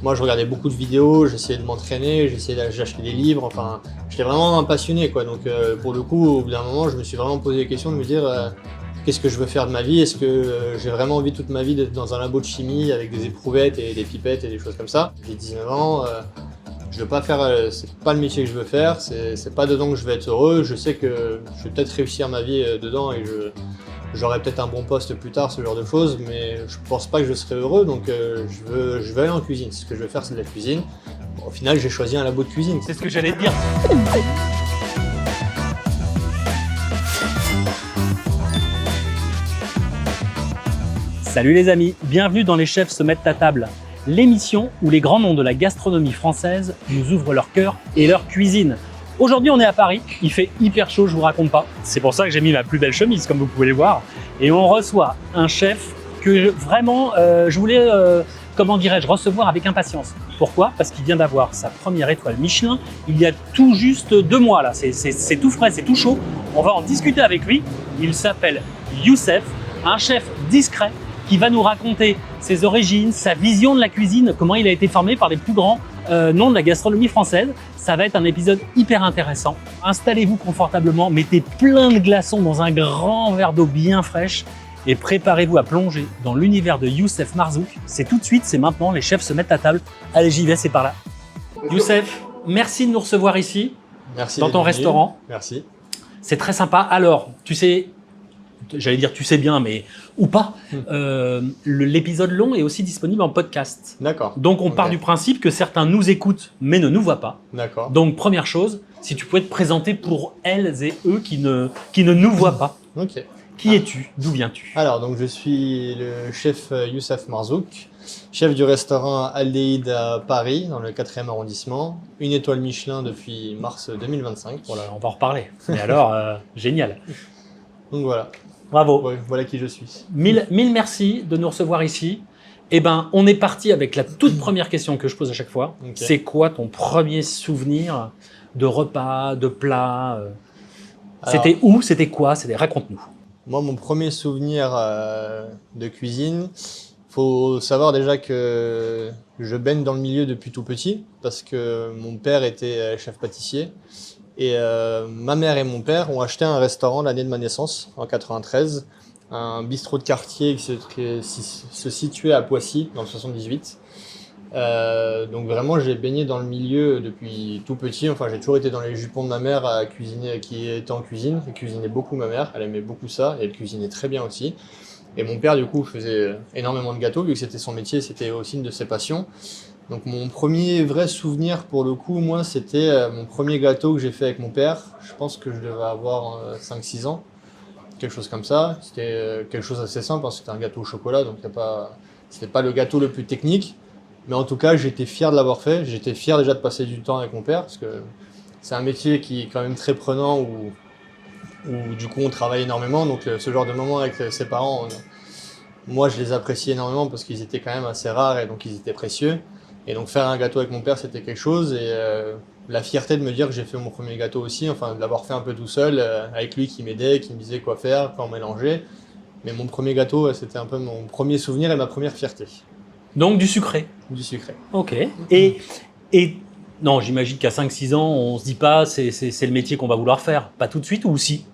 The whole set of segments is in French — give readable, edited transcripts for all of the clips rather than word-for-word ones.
Moi, je regardais beaucoup de vidéos, j'essayais de m'entraîner, j'achetais des livres, enfin, j'étais vraiment un passionné, quoi. Donc, pour le coup, au bout d'un moment, je me suis vraiment posé la question de me dire qu'est-ce que je veux faire de ma vie? Est-ce que j'ai vraiment envie toute ma vie d'être dans un labo de chimie avec des éprouvettes et des pipettes et des choses comme ça? J'ai 19 ans, je veux pas faire, c'est pas le métier que je veux faire, c'est pas dedans que je vais être heureux. Je sais que je vais peut-être réussir ma vie dedans et j'aurai peut-être un bon poste plus tard, ce genre de choses, mais je pense pas que je serai heureux, donc je veux aller en cuisine. Ce que je veux faire, c'est de la cuisine. Bon, au final, j'ai choisi un labo de cuisine. C'est ce que j'allais te dire. Salut les amis, bienvenue dans Les Chefs se mettent à table, l'émission où les grands noms de la gastronomie française nous ouvrent leur cœur et leur cuisine. Aujourd'hui, on est à Paris, il fait hyper chaud, je vous raconte pas. C'est pour ça que j'ai mis ma plus belle chemise, comme vous pouvez le voir. Et on reçoit un chef que vraiment, je voulais, recevoir avec impatience. Pourquoi? Parce qu'il vient d'avoir sa première étoile Michelin il y a tout juste 2 mois là. C'est tout frais, c'est tout chaud. On va en discuter avec lui. Il s'appelle Youssef, un chef discret qui va nous raconter ses origines, sa vision de la cuisine, comment il a été formé par les plus grands noms de la gastronomie française. Ça va être un épisode hyper intéressant. Installez-vous confortablement, mettez plein de glaçons dans un grand verre d'eau bien fraîche et préparez-vous à plonger dans l'univers de Youssef Marzouk. C'est tout de suite, c'est maintenant, les chefs se mettent à table. Allez, j'y vais, c'est par là. Youssef, merci de nous recevoir ici, Merci dans ton restaurant. Merci. C'est très sympa. Alors, tu sais, j'allais dire tu sais bien, mais ou pas, l'épisode long est aussi disponible en podcast. D'accord. Donc on part du principe que certains nous écoutent mais ne nous voient pas. D'accord. Donc première chose, si tu pouvais te présenter pour elles et eux qui ne nous voient pas. Ok. Qui es-tu? D'où viens-tu? Alors, donc je suis le chef Youssef Marzouk, chef du restaurant Aldéhyde à Paris, dans le 4e arrondissement. Une étoile Michelin depuis mars 2025. Voilà, on va en reparler. Mais alors, génial. Donc voilà. Bravo. Ouais, voilà qui je suis. Mille merci de nous recevoir ici. Eh ben, on est parti avec la toute première question que je pose à chaque fois. Okay. C'est quoi ton premier souvenir de repas, de plat? C'était où? C'était quoi? Raconte-nous. Moi, mon premier souvenir de cuisine, faut savoir déjà que je baigne dans le milieu depuis tout petit parce que mon père était chef pâtissier. Et ma mère et mon père ont acheté un restaurant l'année de ma naissance, en 93, un bistrot de quartier qui se situait à Poissy, dans le 78. Donc vraiment, j'ai baigné dans le milieu depuis tout petit. Enfin, j'ai toujours été dans les jupons de ma mère à cuisiner, qui était en cuisine. Elle cuisinait beaucoup, ma mère, elle aimait beaucoup ça, et elle cuisinait très bien aussi. Et mon père, du coup, faisait énormément de gâteaux, vu que c'était son métier, c'était aussi une de ses passions. Donc mon premier vrai souvenir pour le coup, moi, c'était mon premier gâteau que j'ai fait avec mon père. Je pense que je devais avoir 5-6 ans, quelque chose comme ça. C'était quelque chose d'assez simple, parce que c'était un gâteau au chocolat, donc c'était pas le gâteau le plus technique. Mais en tout cas, j'étais fier de l'avoir fait. J'étais fier déjà de passer du temps avec mon père, parce que c'est un métier qui est quand même très prenant, où du coup on travaille énormément. Donc ce genre de moments avec ses parents, moi je les appréciais énormément, parce qu'ils étaient quand même assez rares et donc ils étaient précieux. Et donc faire un gâteau avec mon père, c'était quelque chose, et la fierté de me dire que j'ai fait mon premier gâteau aussi, enfin de l'avoir fait un peu tout seul, avec lui qui m'aidait, qui me disait quoi faire, comment mélanger. Mais mon premier gâteau, c'était un peu mon premier souvenir et ma première fierté. Donc du sucré. Du sucré. Ok. Et non, j'imagine qu'à 5-6 ans, on se dit pas c'est le métier qu'on va vouloir faire. Pas tout de suite ou si?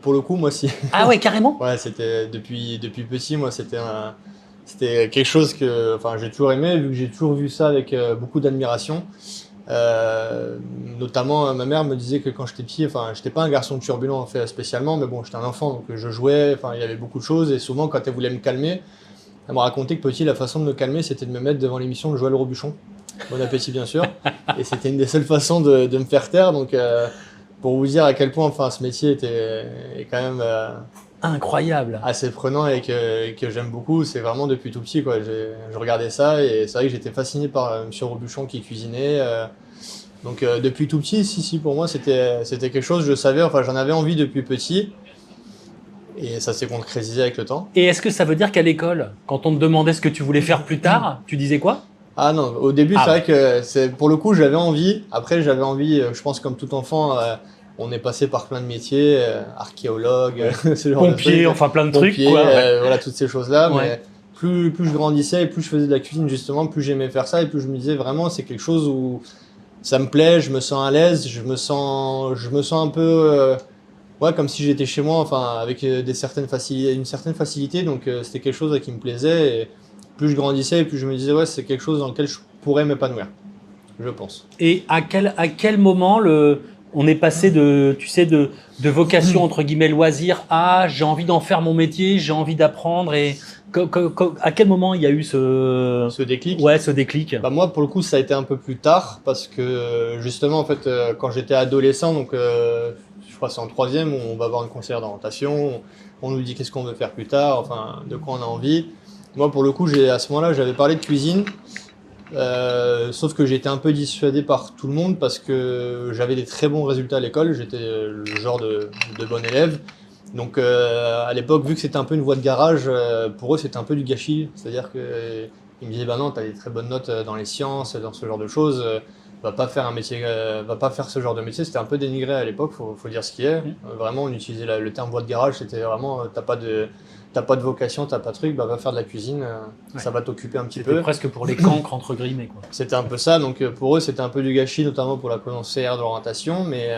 Pour le coup, moi si. Ah ouais, carrément? Ouais, c'était depuis petit, moi c'était quelque chose que j'ai toujours aimé, vu que j'ai toujours vu ça avec beaucoup d'admiration. Notamment, ma mère me disait que quand j'étais petit, j'étais pas un garçon turbulent en fait, spécialement, mais bon, j'étais un enfant, donc je jouais, il y avait beaucoup de choses, et souvent quand elle voulait me calmer, elle me racontait que petit, la façon de me calmer, c'était de me mettre devant l'émission de Joël Robuchon. Bon appétit, bien sûr. Et c'était une des seules façons de me faire taire, donc pour vous dire à quel point ce métier est quand même incroyable, assez prenant, et que j'aime beaucoup. C'est vraiment depuis tout petit, quoi. Je regardais ça, et c'est vrai que j'étais fasciné par Monsieur Robuchon qui cuisinait. Donc depuis tout petit, si pour moi c'était quelque chose, je savais, j'en avais envie depuis petit, et ça s'est concrétisé avec le temps. Et est-ce que ça veut dire qu'à l'école, quand on te demandait ce que tu voulais faire plus tard, tu disais quoi? Ah non, au début c'est vrai que pour le coup j'avais envie. Après j'avais envie, je pense comme tout enfant, on est passé par plein de métiers, archéologue, ce genre pompier, de trucs, plein de trucs quoi. Voilà, toutes ces choses-là. Ouais. plus je grandissais et plus je faisais de la cuisine justement, plus j'aimais faire ça et plus je me disais vraiment c'est quelque chose où ça me plaît, je me sens à l'aise, je me sens un peu ouais, comme si j'étais chez moi, enfin avec une certaine facilité, donc c'était quelque chose qui me plaisait. Et plus je grandissais, et plus je me disais ouais, c'est quelque chose dans lequel je pourrais m'épanouir, je pense. Et à quel moment on est passé de, tu sais, de vocation entre guillemets loisir à j'ai envie d'en faire mon métier, j'ai envie d'apprendre et à quel moment il y a eu Ce déclic. ouais, ce déclic? Bah moi pour le coup ça a été un peu plus tard parce que justement en fait quand j'étais adolescent, donc je crois que c'est en troisième où on va avoir une conseillère d'orientation, on nous dit qu'est-ce qu'on veut faire plus tard, enfin de quoi on a envie. Moi pour le coup à ce moment-là j'avais parlé de cuisine. Sauf que j'ai été un peu dissuadé par tout le monde parce que j'avais des très bons résultats à l'école, j'étais le genre de bon élève. Donc à l'époque, vu que c'était un peu une voie de garage, pour eux c'était un peu du gâchis. C'est-à-dire qu'ils me disaient bah non, tu as des très bonnes notes dans les sciences, dans ce genre de choses, va pas faire un métier, va pas faire ce genre de métier. C'était un peu dénigré à l'époque, faut dire ce qui est. Vraiment, on utilisait le terme voie de garage, c'était vraiment t'as pas de vocation, t'as pas de truc, bah va faire de la cuisine, ça va t'occuper un petit peu. C'était presque pour les cancres entre guillemets quoi. C'était un peu ça, donc pour eux c'était un peu du gâchis, notamment pour la conseillère d'orientation, mais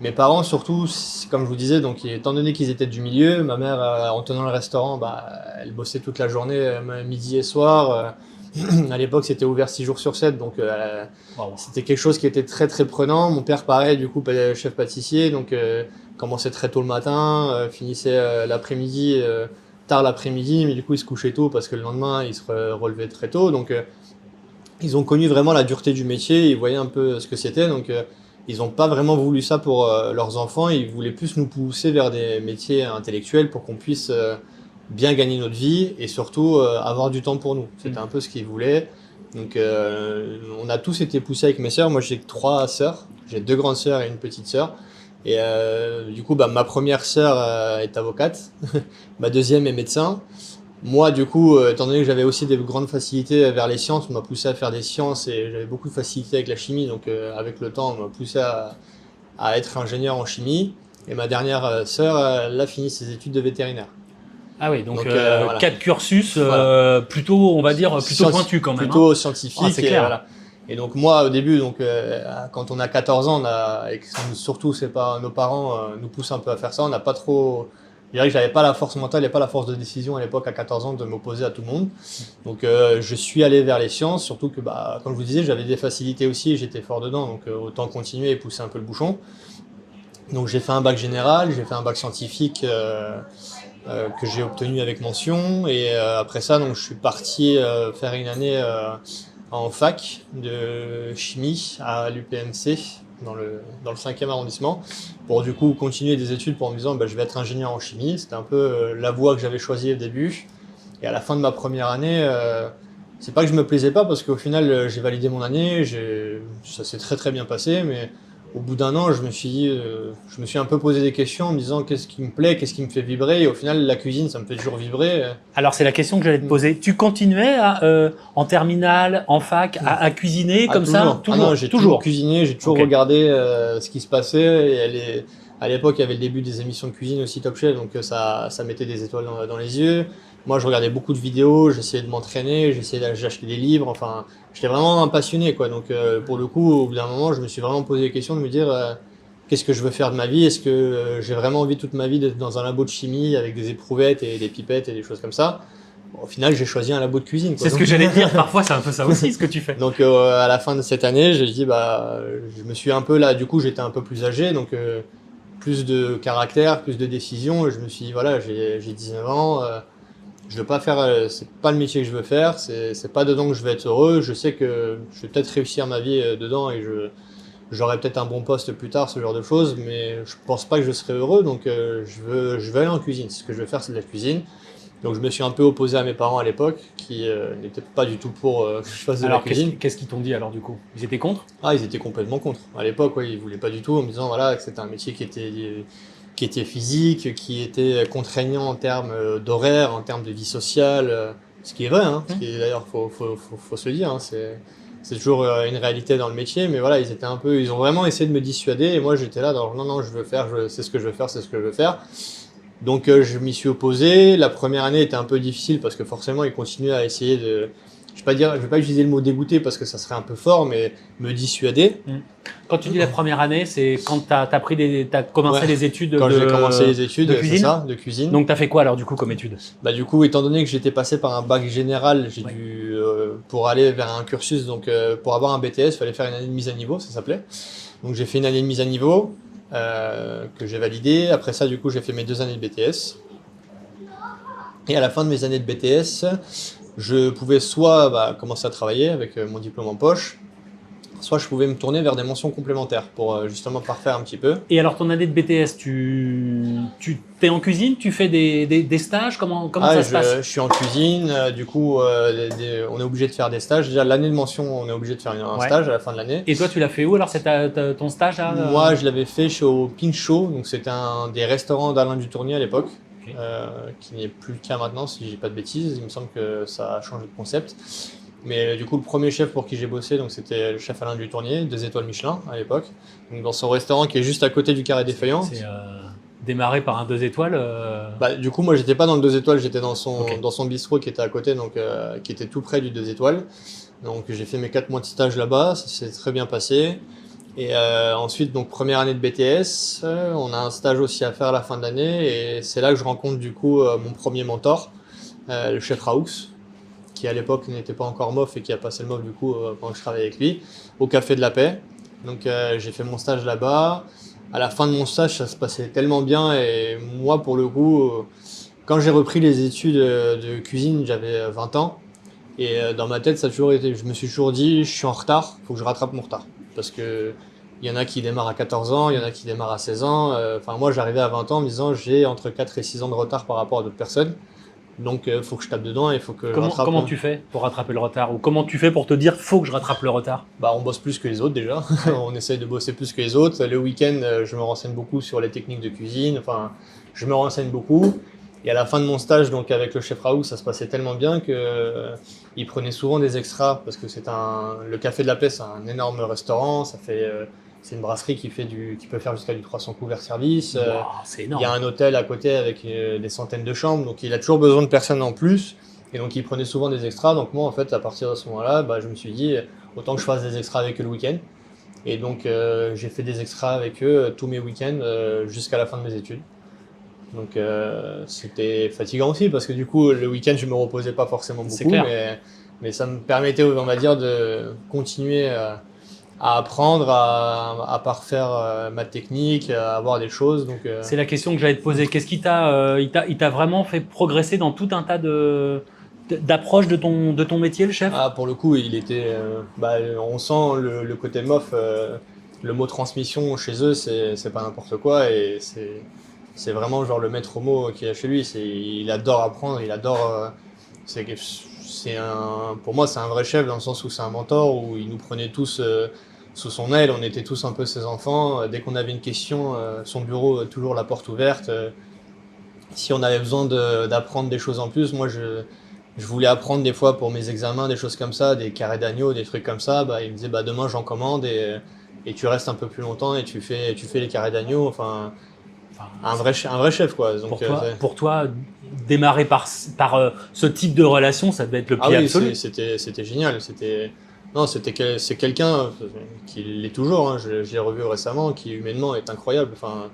mes parents surtout, comme je vous disais, donc étant donné qu'ils étaient du milieu, ma mère en tenant le restaurant, bah, elle bossait toute la journée, midi et soir. À l'époque c'était ouvert 6 jours sur 7, donc Wow. c'était quelque chose qui était très très prenant. Mon père pareil, du coup chef pâtissier, donc commençait très tôt le matin, finissait l'après-midi, tard l'après-midi, mais du coup il se couchait tôt parce que le lendemain il se relevait très tôt, donc ils ont connu vraiment la dureté du métier, ils voyaient un peu ce que c'était, donc ils n'ont pas vraiment voulu ça pour leurs enfants, ils voulaient plus nous pousser vers des métiers intellectuels pour qu'on puisse bien gagner notre vie et surtout avoir du temps pour nous. C'était un peu ce qu'ils voulaient. Donc on a tous été poussés avec mes sœurs. Moi j'ai 3 sœurs, j'ai 2 grandes sœurs et une petite sœur. Et du coup bah, ma première sœur est avocate, ma deuxième est médecin. Moi, du coup, étant donné que j'avais aussi des grandes facilités vers les sciences, on m'a poussé à faire des sciences et j'avais beaucoup de facilité avec la chimie. Donc, avec le temps, on m'a poussé à être ingénieur en chimie. Et ma dernière sœur, elle a fini ses études de vétérinaire. Ah oui, donc voilà. 4 cursus Voilà. plutôt, on va dire, plutôt pointus quand même. Plutôt scientifique. Ah, c'est clair. Voilà. Et donc moi, au début, donc quand on a 14 ans, et que surtout c'est pas nos parents nous poussent un peu à faire ça, on n'a pas trop. Je dirais que j'avais pas la force mentale et pas la force de décision à l'époque à 14 ans de m'opposer à tout le monde. Donc je suis allé vers les sciences, surtout que bah, comme je vous disais, j'avais des facilités aussi et j'étais fort dedans, donc autant continuer et pousser un peu le bouchon. Donc j'ai fait un bac général, j'ai fait un bac scientifique que j'ai obtenu avec mention et après ça donc je suis parti faire une année en fac de chimie à l'UPMC dans le 5e arrondissement pour du coup continuer des études pour me disant bah, je vais être ingénieur en chimie. C'était un peu la voie que j'avais choisie au début et à la fin de ma première année c'est pas que je me plaisais pas parce qu'au final j'ai validé mon année, ça s'est très très bien passé mais au bout d'un an, je me suis un peu posé des questions en me disant qu'est-ce qui me plaît, qu'est-ce qui me fait vibrer. Et au final, la cuisine, ça me fait toujours vibrer. Alors, c'est la question que j'allais te poser. Tu continuais en terminale, en fac, à cuisiner comme ça? Toujours. Non, j'ai toujours cuisiné, j'ai toujours regardé ce qui se passait. Et à l'époque, il y avait le début des émissions de cuisine aussi Top Chef, donc ça mettait des étoiles dans les yeux. Moi, je regardais beaucoup de vidéos, j'essayais de m'entraîner, j'achetais des livres, enfin, j'étais vraiment un passionné, quoi. Donc, pour le coup, au bout d'un moment, je me suis vraiment posé la question de me dire qu'est-ce que je veux faire de ma vie? Est-ce que j'ai vraiment envie toute ma vie d'être dans un labo de chimie avec des éprouvettes et des pipettes et des choses comme ça? Bon, au final, j'ai choisi un labo de cuisine, quoi. C'est ce que j'allais dire, parfois, c'est un peu ça aussi, ce que tu fais. Donc, à la fin de cette année, j'ai dit, bah, je me suis un peu là, du coup, j'étais un peu plus âgé, donc plus de caractère, plus de décision. Et je me suis dit, voilà, j'ai 19 ans. Je veux pas faire, c'est pas le métier que je veux faire, c'est pas dedans que je vais être heureux. Je sais que je vais peut-être réussir ma vie dedans et j'aurai peut-être un bon poste plus tard, ce genre de choses, mais je pense pas que je serai heureux. Donc je veux aller en cuisine. Ce que je veux faire, c'est de la cuisine. Donc je me suis un peu opposé à mes parents à l'époque, qui n'étaient pas du tout pour que je fasse de la cuisine. Alors qu'est-ce qu'ils t'ont dit alors du coup? Ils étaient contre? Ah, ils étaient complètement contre. À l'époque, ouais, ils voulaient pas du tout, en me disant voilà que c'était un métier qui était physique, qui était contraignant en termes d'horaire, en termes de vie sociale, ce qui est vrai, hein, ce qui est d'ailleurs faut se le dire, hein, c'est toujours une réalité dans le métier, mais voilà, ils ont vraiment essayé de me dissuader et moi j'étais là, non, je veux faire, c'est ce que je veux faire, c'est ce que je veux faire. Donc je m'y suis opposé. La première année était un peu difficile parce que forcément ils continuaient à essayer de, je vais pas utiliser le mot dégoûter parce que ça serait un peu fort, mais me dissuader. Quand tu dis la première année, c'est quand tu as commencé Ouais. les études Quand j'ai commencé les de études, c'est cuisine. ça, de cuisine. Donc tu as fait quoi alors du coup comme études? Bah du coup, étant donné que j'étais passé par un bac général, j'ai Ouais. dû pour aller vers un cursus, donc pour avoir un BTS, il fallait faire une année de mise à niveau, ça s'appelait. Donc j'ai fait une année de mise à niveau que j'ai validée. Après ça, du coup, j'ai fait mes 2 années de BTS. Et à la fin de mes années de BTS, je pouvais soit commencer à travailler avec mon diplôme en poche, soit je pouvais me tourner vers des mentions complémentaires pour justement parfaire un petit peu. Et alors ton année de BTS, tu t'es en cuisine, tu fais des stages, comment ça se passe? Je suis en cuisine, du coup, on est obligé de faire des stages. Déjà, l'année de mention, on est obligé de faire un Ouais. stage à la fin de l'année. Et toi tu l'as fait où alors c'est ton stage là Moi, je l'avais fait au Pinchot, donc c'était un des restaurants d'Alain Dutournier à l'époque, Ok. qui n'est plus le cas maintenant, si j'ai pas de bêtises. Il me semble que ça a changé de concept. Mais du coup, le premier chef pour qui j'ai bossé, donc c'était le chef Alain Dutournier, 2 étoiles Michelin à l'époque. Donc dans son restaurant qui est juste à côté du Carré des Feuillants. C'est démarré par un 2 étoiles. Bah, du coup, moi, j'étais pas dans le 2 étoiles, j'étais Ok. dans son bistrot qui était à côté, donc qui était tout près du 2 étoiles. Donc j'ai fait mes 4 mois de stage là-bas, ça s'est très bien passé. Et ensuite, donc première année de BTS, on a un stage aussi à faire à la fin de l'année, et c'est là que je rencontre du coup mon premier mentor, le chef Raoux, qui à l'époque n'était pas encore MOF et qui a passé le MOF du coup pendant que je travaillais avec lui, au Café de la Paix. Donc j'ai fait mon stage là-bas. À la fin de mon stage, ça se passait tellement bien, et moi pour le coup, quand j'ai repris les études de cuisine, j'avais 20 ans. Et dans ma tête, ça a toujours été, je me suis toujours dit, je suis en retard, il faut que je rattrape mon retard. Parce que il y en a qui démarrent à 14 ans, il y en a qui démarrent à 16 ans. Enfin, moi, j'arrivais à 20 ans en me disant, j'ai entre 4 et 6 ans de retard par rapport à d'autres personnes. Donc, il faut que je tape dedans et il faut que je rattrape. Comment tu fais pour rattraper le retard? Ou comment tu fais pour te dire faut que je rattrape le retard? Bah, on bosse plus que les autres déjà. On essaye de bosser plus que les autres. Le week-end, je me renseigne beaucoup sur les techniques de cuisine. Enfin, je me renseigne beaucoup. Et à la fin de mon stage, donc avec le chef Raoult, ça se passait tellement bien que il prenait souvent des extras parce que le Café de la Paix, c'est un énorme restaurant. C'est une brasserie qui peut faire jusqu'à du 300 couverts service. Wow, c'est Il énorme. y a un hôtel à côté avec des centaines de chambres, donc il a toujours besoin de personnes en plus. Et donc il prenait souvent des extras. Donc moi, en fait, à partir de ce moment-là, je me suis dit, autant que je fasse des extras avec eux le week-end. Et donc j'ai fait des extras avec eux tous mes week-ends jusqu'à la fin de mes études. Donc c'était fatigant aussi parce que du coup le week-end je me reposais pas forcément C'est beaucoup, clair. mais ça me permettait, on va dire, de continuer à apprendre, à parfaire ma technique, à avoir des choses. Donc C'est la question que j'allais te poser. Qu'est-ce qui il t'a vraiment fait progresser dans tout un tas d'approches de ton métier, le chef? pour le coup il était, on sent le côté MOF, le mot transmission chez eux c'est pas n'importe quoi, et c'est vraiment genre le maître mot qu'il y a chez lui. Il adore apprendre, il adore. Pour moi, c'est un vrai chef dans le sens où c'est un mentor, où il nous prenait tous sous son aile, on était tous un peu ses enfants. Dès qu'on avait une question, son bureau, toujours la porte ouverte. Si on avait besoin d'apprendre des choses en plus, moi je voulais apprendre des fois pour mes examens, des choses comme ça, des carrés d'agneau, des trucs comme ça. Il me disait demain j'en commande, et tu restes un peu plus longtemps et tu fais les carrés d'agneau. Enfin, un vrai chef quoi. Donc, Pour toi, démarrer par ce type de relation, ça devait être le pied absolu. c'était génial. Non, c'est quelqu'un qui l'est toujours. Hein, je l'ai revu récemment, qui humainement est incroyable. Enfin,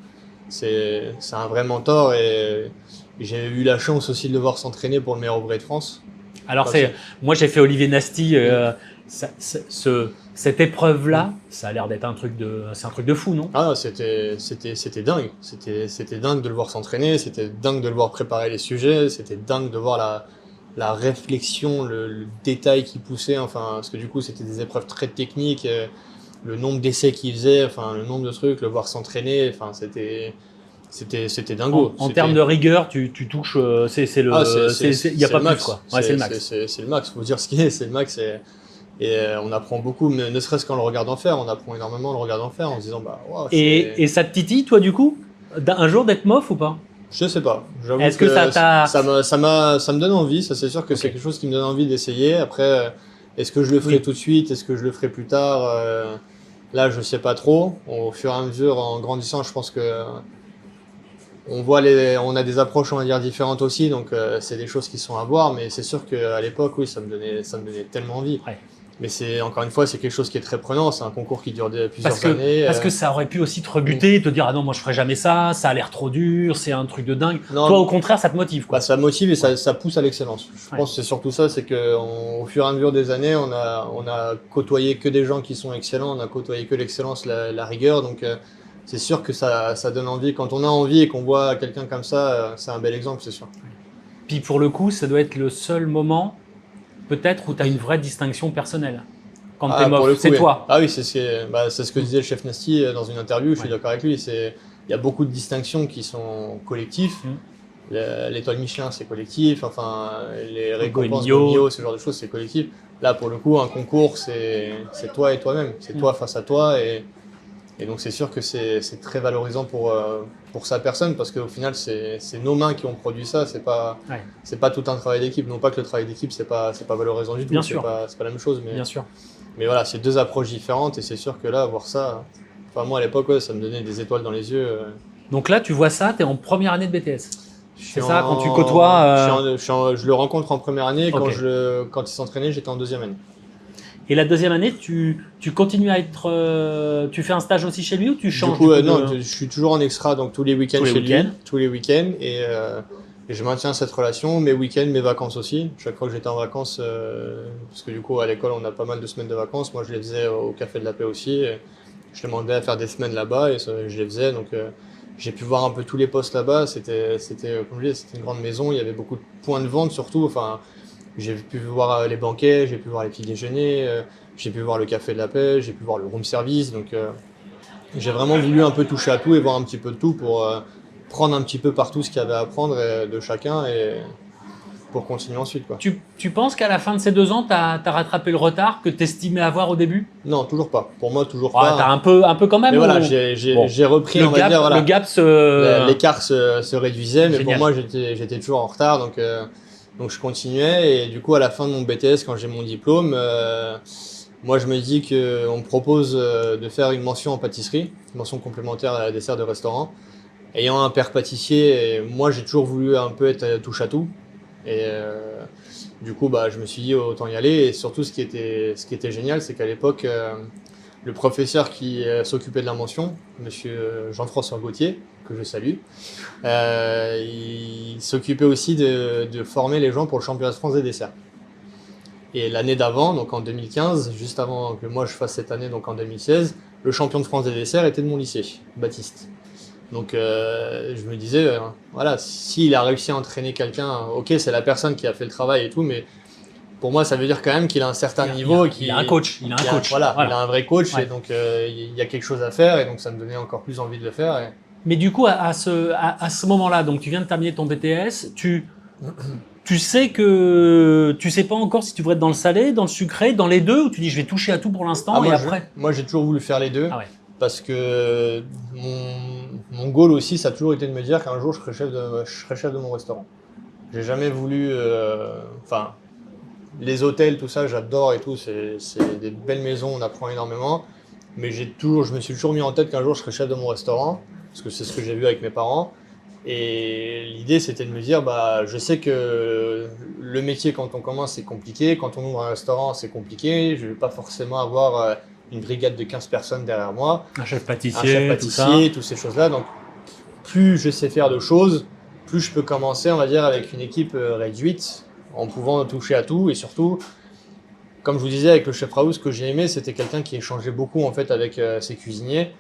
c'est un vrai mentor, et j'ai eu la chance aussi de le voir s'entraîner pour le meilleur ouvrier de France. Alors moi j'ai fait Olivier Nasty. Cette épreuve-là, ça a l'air d'être c'est un truc de fou, non? Ah, c'était dingue. C'était dingue de le voir s'entraîner, c'était dingue de le voir préparer les sujets, c'était dingue de voir la réflexion, le détail qu'il poussait. Enfin, parce que du coup, c'était des épreuves très techniques, le nombre d'essais qu'il faisait, enfin, le nombre de trucs, le voir s'entraîner, enfin, c'était dingo. En termes de rigueur, tu touches, il n'y a pas plus, quoi. Ouais, c'est le max. C'est le max, faut dire ce qui est, c'est le max. Et on apprend beaucoup, mais ne serait-ce qu'en le regardant faire, on apprend énormément en le regardant faire, en se disant wow, et ça te titille, toi, du coup, un jour d'être MOF ou pas? Je sais pas. J'avoue Est-ce que ça me donne envie. Ça, c'est sûr que c'est quelque chose qui me donne envie d'essayer. Après, est-ce que je le ferai tout de suite? Est-ce que je le ferai plus tard? Là, je sais pas trop. Au fur et à mesure, en grandissant, je pense que on a des approches, on va dire, différentes aussi, donc c'est des choses qui sont à voir, mais c'est sûr qu'à l'époque, oui, ça me donnait tellement envie. Ouais. Mais encore une fois, c'est quelque chose qui est très prenant, c'est un concours qui dure plusieurs années. Parce que ça aurait pu aussi te rebuter, et te dire, ah non, moi je ferai jamais ça a l'air trop dur, c'est un truc de dingue. Non, toi, au contraire, ça te motive, quoi. Bah, ça motive et ça pousse à l'excellence. Je Ouais. pense que c'est surtout ça, c'est qu'au fur et à mesure des années, on a côtoyé que des gens qui sont excellents, on a côtoyé que l'excellence, la rigueur, donc c'est sûr que ça donne envie. Quand on a envie et qu'on voit quelqu'un comme ça, c'est un bel exemple, c'est sûr. Puis pour le coup, ça doit être le seul moment, peut-être, où tu as une vraie distinction personnelle. Quand t'es Pour le mof, coup, c'est oui. toi. Ah oui, c'est ce que disait le chef Nasty dans une interview, je suis d'accord avec lui. Il y a beaucoup de distinctions qui sont collectives. L'étoile Michelin, c'est collectif. Enfin, les récompenses Goemio, ce genre de choses, c'est collectif. Là, pour le coup, un concours, c'est toi et toi-même. C'est toi face à toi. Et donc, c'est sûr que c'est très valorisant pour sa personne parce qu'au final, c'est nos mains qui ont produit ça. C'est pas tout un travail d'équipe. Non pas que le travail d'équipe, c'est pas valorisant du tout. Bien sûr. C'est pas la même chose. Bien sûr. Mais voilà, c'est deux approches différentes et c'est sûr que là, voir ça, enfin moi à l'époque, ça me donnait des étoiles dans les yeux. Donc là, tu vois ça, tu es en première année de BTS. C'est ça, quand tu côtoies. Je le rencontre en première année. Ok. Quand il s'entraînait, j'étais en deuxième année. Et la deuxième année, tu continues à être. Tu fais un stage aussi chez lui ou tu changes Du coup, non, je suis toujours en extra, donc tous les week-ends chez lui. Tous les week-ends. Et je maintiens cette relation, mes week-ends, mes vacances aussi. Chaque fois que j'étais en vacances, parce que du coup à l'école on a pas mal de semaines de vacances, moi je les faisais au Café de la Paix aussi. Je demandais à faire des semaines là-bas et je les faisais. Donc j'ai pu voir un peu tous les postes là-bas. C'était comme je disais, c'était une grande maison, il y avait beaucoup de points de vente surtout. Enfin, j'ai pu voir les banquets, j'ai pu voir les petits déjeuners, j'ai pu voir le Café de la Paix, j'ai pu voir le room service. Donc j'ai vraiment voulu un peu toucher à tout et voir un petit peu de tout pour prendre un petit peu partout ce qu'il y avait à prendre de chacun et pour continuer ensuite, quoi. Tu penses qu'à la fin de ces 2 ans, tu as rattrapé le retard que tu estimais avoir au début? Non, toujours pas. Pour moi, toujours pas. T'as un peu quand même. Mais voilà, j'ai repris, on va dire, voilà. Le gap L'écart se réduisait, mais Génial. pour moi, j'étais toujours en retard, donc je continuais. Et du coup, à la fin de mon BTS, quand j'ai mon diplôme, moi, je me dis qu'on me propose de faire une mention en pâtisserie, une mention complémentaire à la dessert de restaurant. Ayant un père pâtissier, moi j'ai toujours voulu un peu être touche à tout. Et du coup, je me suis dit autant y aller. Et surtout, ce qui était génial, c'est qu'à l'époque, le professeur qui s'occupait de la mention, monsieur Jean-François Gauthier, que je salue, il s'occupait aussi de former les gens pour le championnat de France des desserts. Et l'année d'avant, donc en 2015, juste avant que moi je fasse cette année, donc en 2016, le champion de France des desserts était de mon lycée, Baptiste. Donc je me disais, voilà, s'il a réussi à entraîner quelqu'un, ok, c'est la personne qui a fait le travail et tout, mais pour moi, ça veut dire quand même qu'il a un certain niveau. Il a un coach. Il a un vrai coach, et donc il y a quelque chose à faire, et donc ça me donnait encore plus envie de le faire. Mais du coup, à ce moment-là, donc tu viens de terminer ton BTS, tu sais pas encore si tu voudrais être dans le salé, dans le sucré, dans les deux, ou tu dis je vais toucher à tout pour l'instant et après. Moi, j'ai toujours voulu faire les deux. Ah ouais. Parce que mon goal aussi, ça a toujours été de me dire qu'un jour, je serai chef de mon restaurant. J'ai jamais voulu... les hôtels, tout ça, j'adore et tout. C'est des belles maisons, on apprend énormément. Mais je me suis toujours mis en tête qu'un jour, je serai chef de mon restaurant. Parce que c'est ce que j'ai vu avec mes parents. Et l'idée, c'était de me dire, je sais que le métier, quand on commence, c'est compliqué. Quand on ouvre un restaurant, c'est compliqué. Je ne vais pas forcément avoir... une brigade de 15 personnes derrière moi, un chef pâtissier, toutes ces choses-là. Donc, plus je sais faire de choses, plus je peux commencer, on va dire, avec une équipe réduite, en pouvant toucher à tout. Et surtout, comme je vous disais, avec le chef Raoult, ce que j'ai aimé, c'était quelqu'un qui échangeait beaucoup en fait avec ses cuisiniers.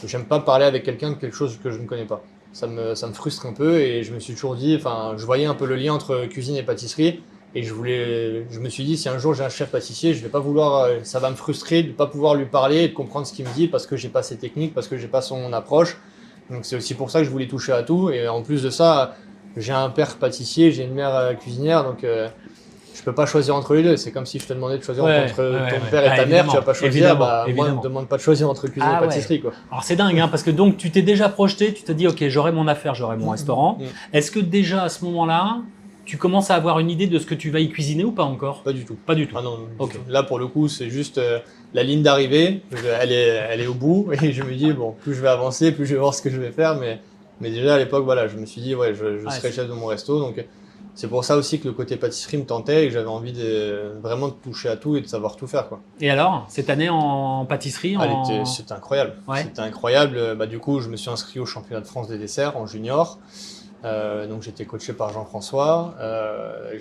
J'aime pas parler avec quelqu'un de quelque chose que je ne connais pas. Ça me frustre un peu et je me suis toujours dit, je voyais un peu le lien entre cuisine et pâtisserie. Et je me suis dit, si un jour j'ai un chef pâtissier, je vais pas vouloir, ça va me frustrer de ne pas pouvoir lui parler et de comprendre ce qu'il me dit parce que j'ai pas ses techniques, parce que j'ai pas son approche. Donc c'est aussi pour ça que je voulais toucher à tout. Et en plus de ça, j'ai un père pâtissier, j'ai une mère cuisinière, donc je peux pas choisir entre les deux. C'est comme si je te demandais de choisir entre ton père et ta mère, tu vas pas choisir. Moi, ne me demande pas de choisir entre cuisine et pâtisserie, quoi. Alors c'est dingue, parce que donc tu t'es déjà projeté, tu t'es dit, ok, j'aurai mon affaire, j'aurai mon restaurant. Est-ce que déjà à ce moment-là, tu commences à avoir une idée de ce que tu vas y cuisiner ou pas encore? Pas du tout. Pas du tout. Ah non, okay. Là, pour le coup, c'est juste la ligne d'arrivée. Elle est au bout et je me dis, bon, plus je vais avancer, plus je vais voir ce que je vais faire. Mais Mais déjà à l'époque, voilà, je me suis dit, ouais, je Ouais, serai chef de mon resto. Donc c'est pour ça aussi que le côté pâtisserie me tentait et que j'avais envie vraiment de toucher à tout et de savoir tout faire, quoi. Et alors, cette année en pâtisserie, C'était incroyable. Ouais. C'était incroyable. Bah, du coup, je me suis inscrit au championnat de France des desserts en junior. Donc j'étais coaché par Jean-François.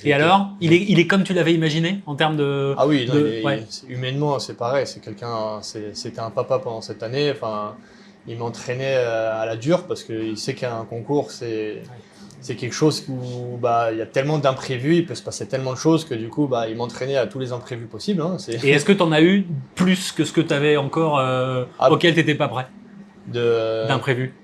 Et alors, il est comme tu l'avais imaginé en termes de. Ah oui, non, ouais. humainement, c'est pareil. C'était un papa pendant cette année. Enfin, il m'entraînait à la dure parce qu'il sait qu'un concours, c'est quelque chose où bah, il y a tellement d'imprévus, il peut se passer tellement de choses que du coup, bah, il m'entraînait à tous les imprévus possibles. Hein. Et est-ce que tu en as eu plus que ce que tu avais encore auquel tu n'étais pas prêt d'imprévus?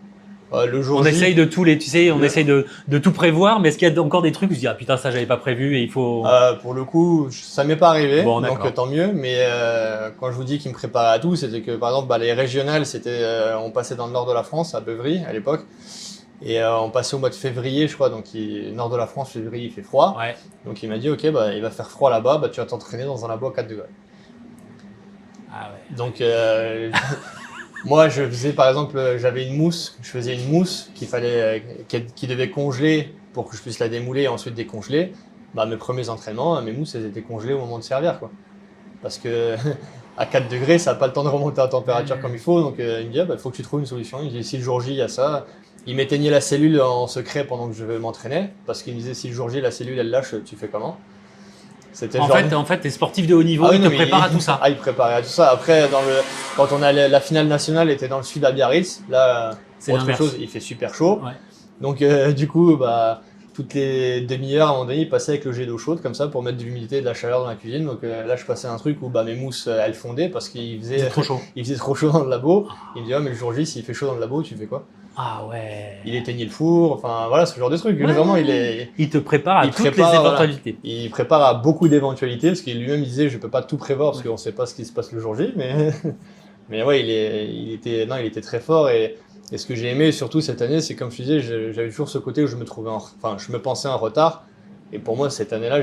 Le jour On J, essaye de tous les, tu sais, on essaye de tout prévoir, mais est-ce qu'il y a encore des trucs où tu dis ah putain ça j'avais pas prévu et il faut. pour le coup, ça m'est pas arrivé, Bon, donc d'accord. tant mieux. Mais quand je vous dis qu'il me préparait à tout, c'était que par exemple, bah, les régionales, on passait dans le nord de la France, à Beuvry à l'époque, et on passait au mois de février, je crois. Donc nord de la France, février, il fait froid. Ouais. Donc il m'a dit, ok, bah il va faire froid là-bas, bah tu vas t'entraîner dans un labo à 4 degrés. Ah ouais. Donc moi, je faisais par exemple, je faisais une mousse qui devait congeler pour que je puisse la démouler et ensuite décongeler. Bah, mes premiers entraînements, mes mousses, elles étaient congelées au moment de servir, quoi. Parce que à 4 degrés, ça n'a pas le temps de remonter à température comme il faut. Donc il me dit, il faut que tu trouves une solution. Il me dit, si le jour J, il y a ça. Il m'éteignait la cellule en secret pendant que je m'entraînais. Parce qu'il me disait, si le jour J, la cellule, elle lâche, tu fais comment? C'était En fait, t'es sportif de haut niveau, il te prépare à tout ça. Ah, il préparait à tout ça. Après, quand on a la finale nationale était dans le sud à Biarritz, là, C'est autre l'inverse. chose, il fait super chaud. Ouais. Donc, du coup, bah, toutes les demi-heures, à un moment donné, il passait avec le jet d'eau chaude, comme ça, pour mettre de l'humidité et de la chaleur dans la cuisine. Donc, là, je passais un truc où bah, mes mousses, elles fondaient parce qu'il C'est faisait trop chaud. il faisait trop chaud dans le labo. Il me dit, mais le jour J, s'il fait chaud dans le labo, tu fais quoi? Ah ouais. Il éteignait le four, enfin, voilà, ce genre de truc. Ouais. Vraiment, Il te prépare à il toutes prépare, les voilà. éventualités. Il prépare à beaucoup d'éventualités, parce qu'il lui-même disait je peux pas tout prévoir parce qu'on ne sait pas ce qui se passe le jour J, mais ouais, il était très fort et ce que j'ai aimé surtout cette année, c'est comme je disais, j'avais toujours ce côté où je me pensais en retard. Et pour moi, cette année-là,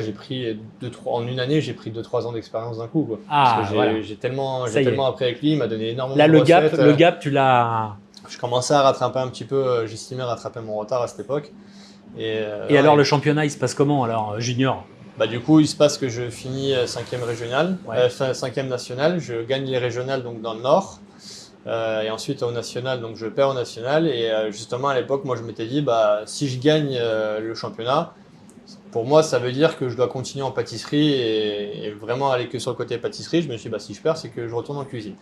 en une année, j'ai pris 2-3 ans d'expérience d'un coup, quoi. Ah, Parce que voilà. j'ai tellement Ça y est. appris avec lui, il m'a donné énormément Là, de recettes. le gap, tu l'as. Je commençais à rattraper un petit peu, j'estimais rattraper mon retard à cette époque. Et alors, le championnat, il se passe comment alors, junior? Bah, du coup, il se passe que je finis 5e régional, Ouais. 5e national, je gagne les régionales donc dans le nord. Et ensuite au national, donc je perds au national. Et justement à l'époque, moi je m'étais dit, bah, si je gagne le championnat, pour moi ça veut dire que je dois continuer en pâtisserie et vraiment aller que sur le côté pâtisserie. Je me suis dit, bah, si je perds, c'est que je retourne en cuisine.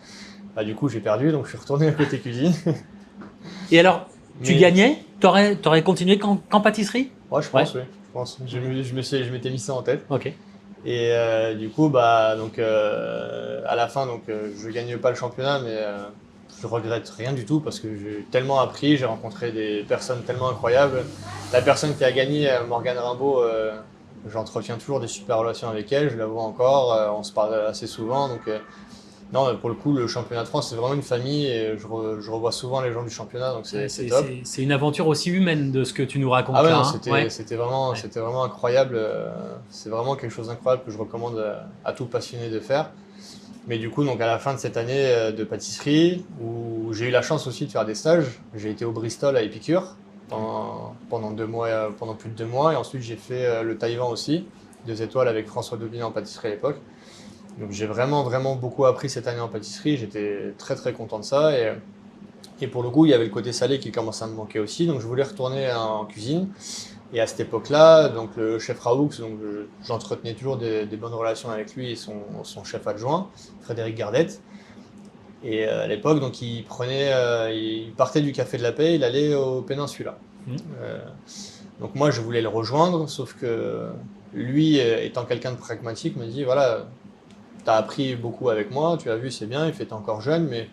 Bah, du coup, j'ai perdu, donc je suis retourné à côté cuisine. Et alors, tu Mais- gagnais? T'aurais continué qu'en pâtisserie? Ouais, je pense, oui. Je pense. Je m'étais mis ça en tête. Ok. Et du coup, bah, donc, à la fin, donc, je gagne pas le championnat, mais je regrette rien du tout parce que j'ai tellement appris, j'ai rencontré des personnes tellement incroyables. La personne qui a gagné, Morgane Rimbaud, j'entretiens toujours des super relations avec elle, je la vois encore, on se parle assez souvent. Donc, non, pour le coup, le championnat de France, c'est vraiment une famille et je revois souvent les gens du championnat, donc c'est top. C'est une aventure aussi humaine de ce que tu nous racontes Ah ouais, là. non, hein. c'était vraiment incroyable. C'est vraiment quelque chose d'incroyable que je recommande à tout passionné de faire. Mais du coup, donc à la fin de cette année de pâtisserie, où j'ai eu la chance aussi de faire des stages, j'ai été au Bristol à Épicure pendant 2 mois, pendant plus de 2 mois, et ensuite j'ai fait le Taïwan aussi, 2 étoiles avec François Dobinet en pâtisserie à l'époque. Donc j'ai vraiment beaucoup appris cette année en pâtisserie. J'étais très très content de ça et pour le coup, il y avait le côté salé qui commençait à me manquer aussi, donc je voulais retourner en cuisine. Et à cette époque-là, donc le chef Raoux, donc j'entretenais toujours des bonnes relations avec lui et son chef adjoint, Frédéric Gardette. Et à l'époque, donc il partait du Café de la Paix, il allait au Péninsula. Donc moi, je voulais le rejoindre, sauf que lui, étant quelqu'un de pragmatique, me dit voilà, tu as appris beaucoup avec moi, tu as vu, c'est bien, il fait encore jeune, mais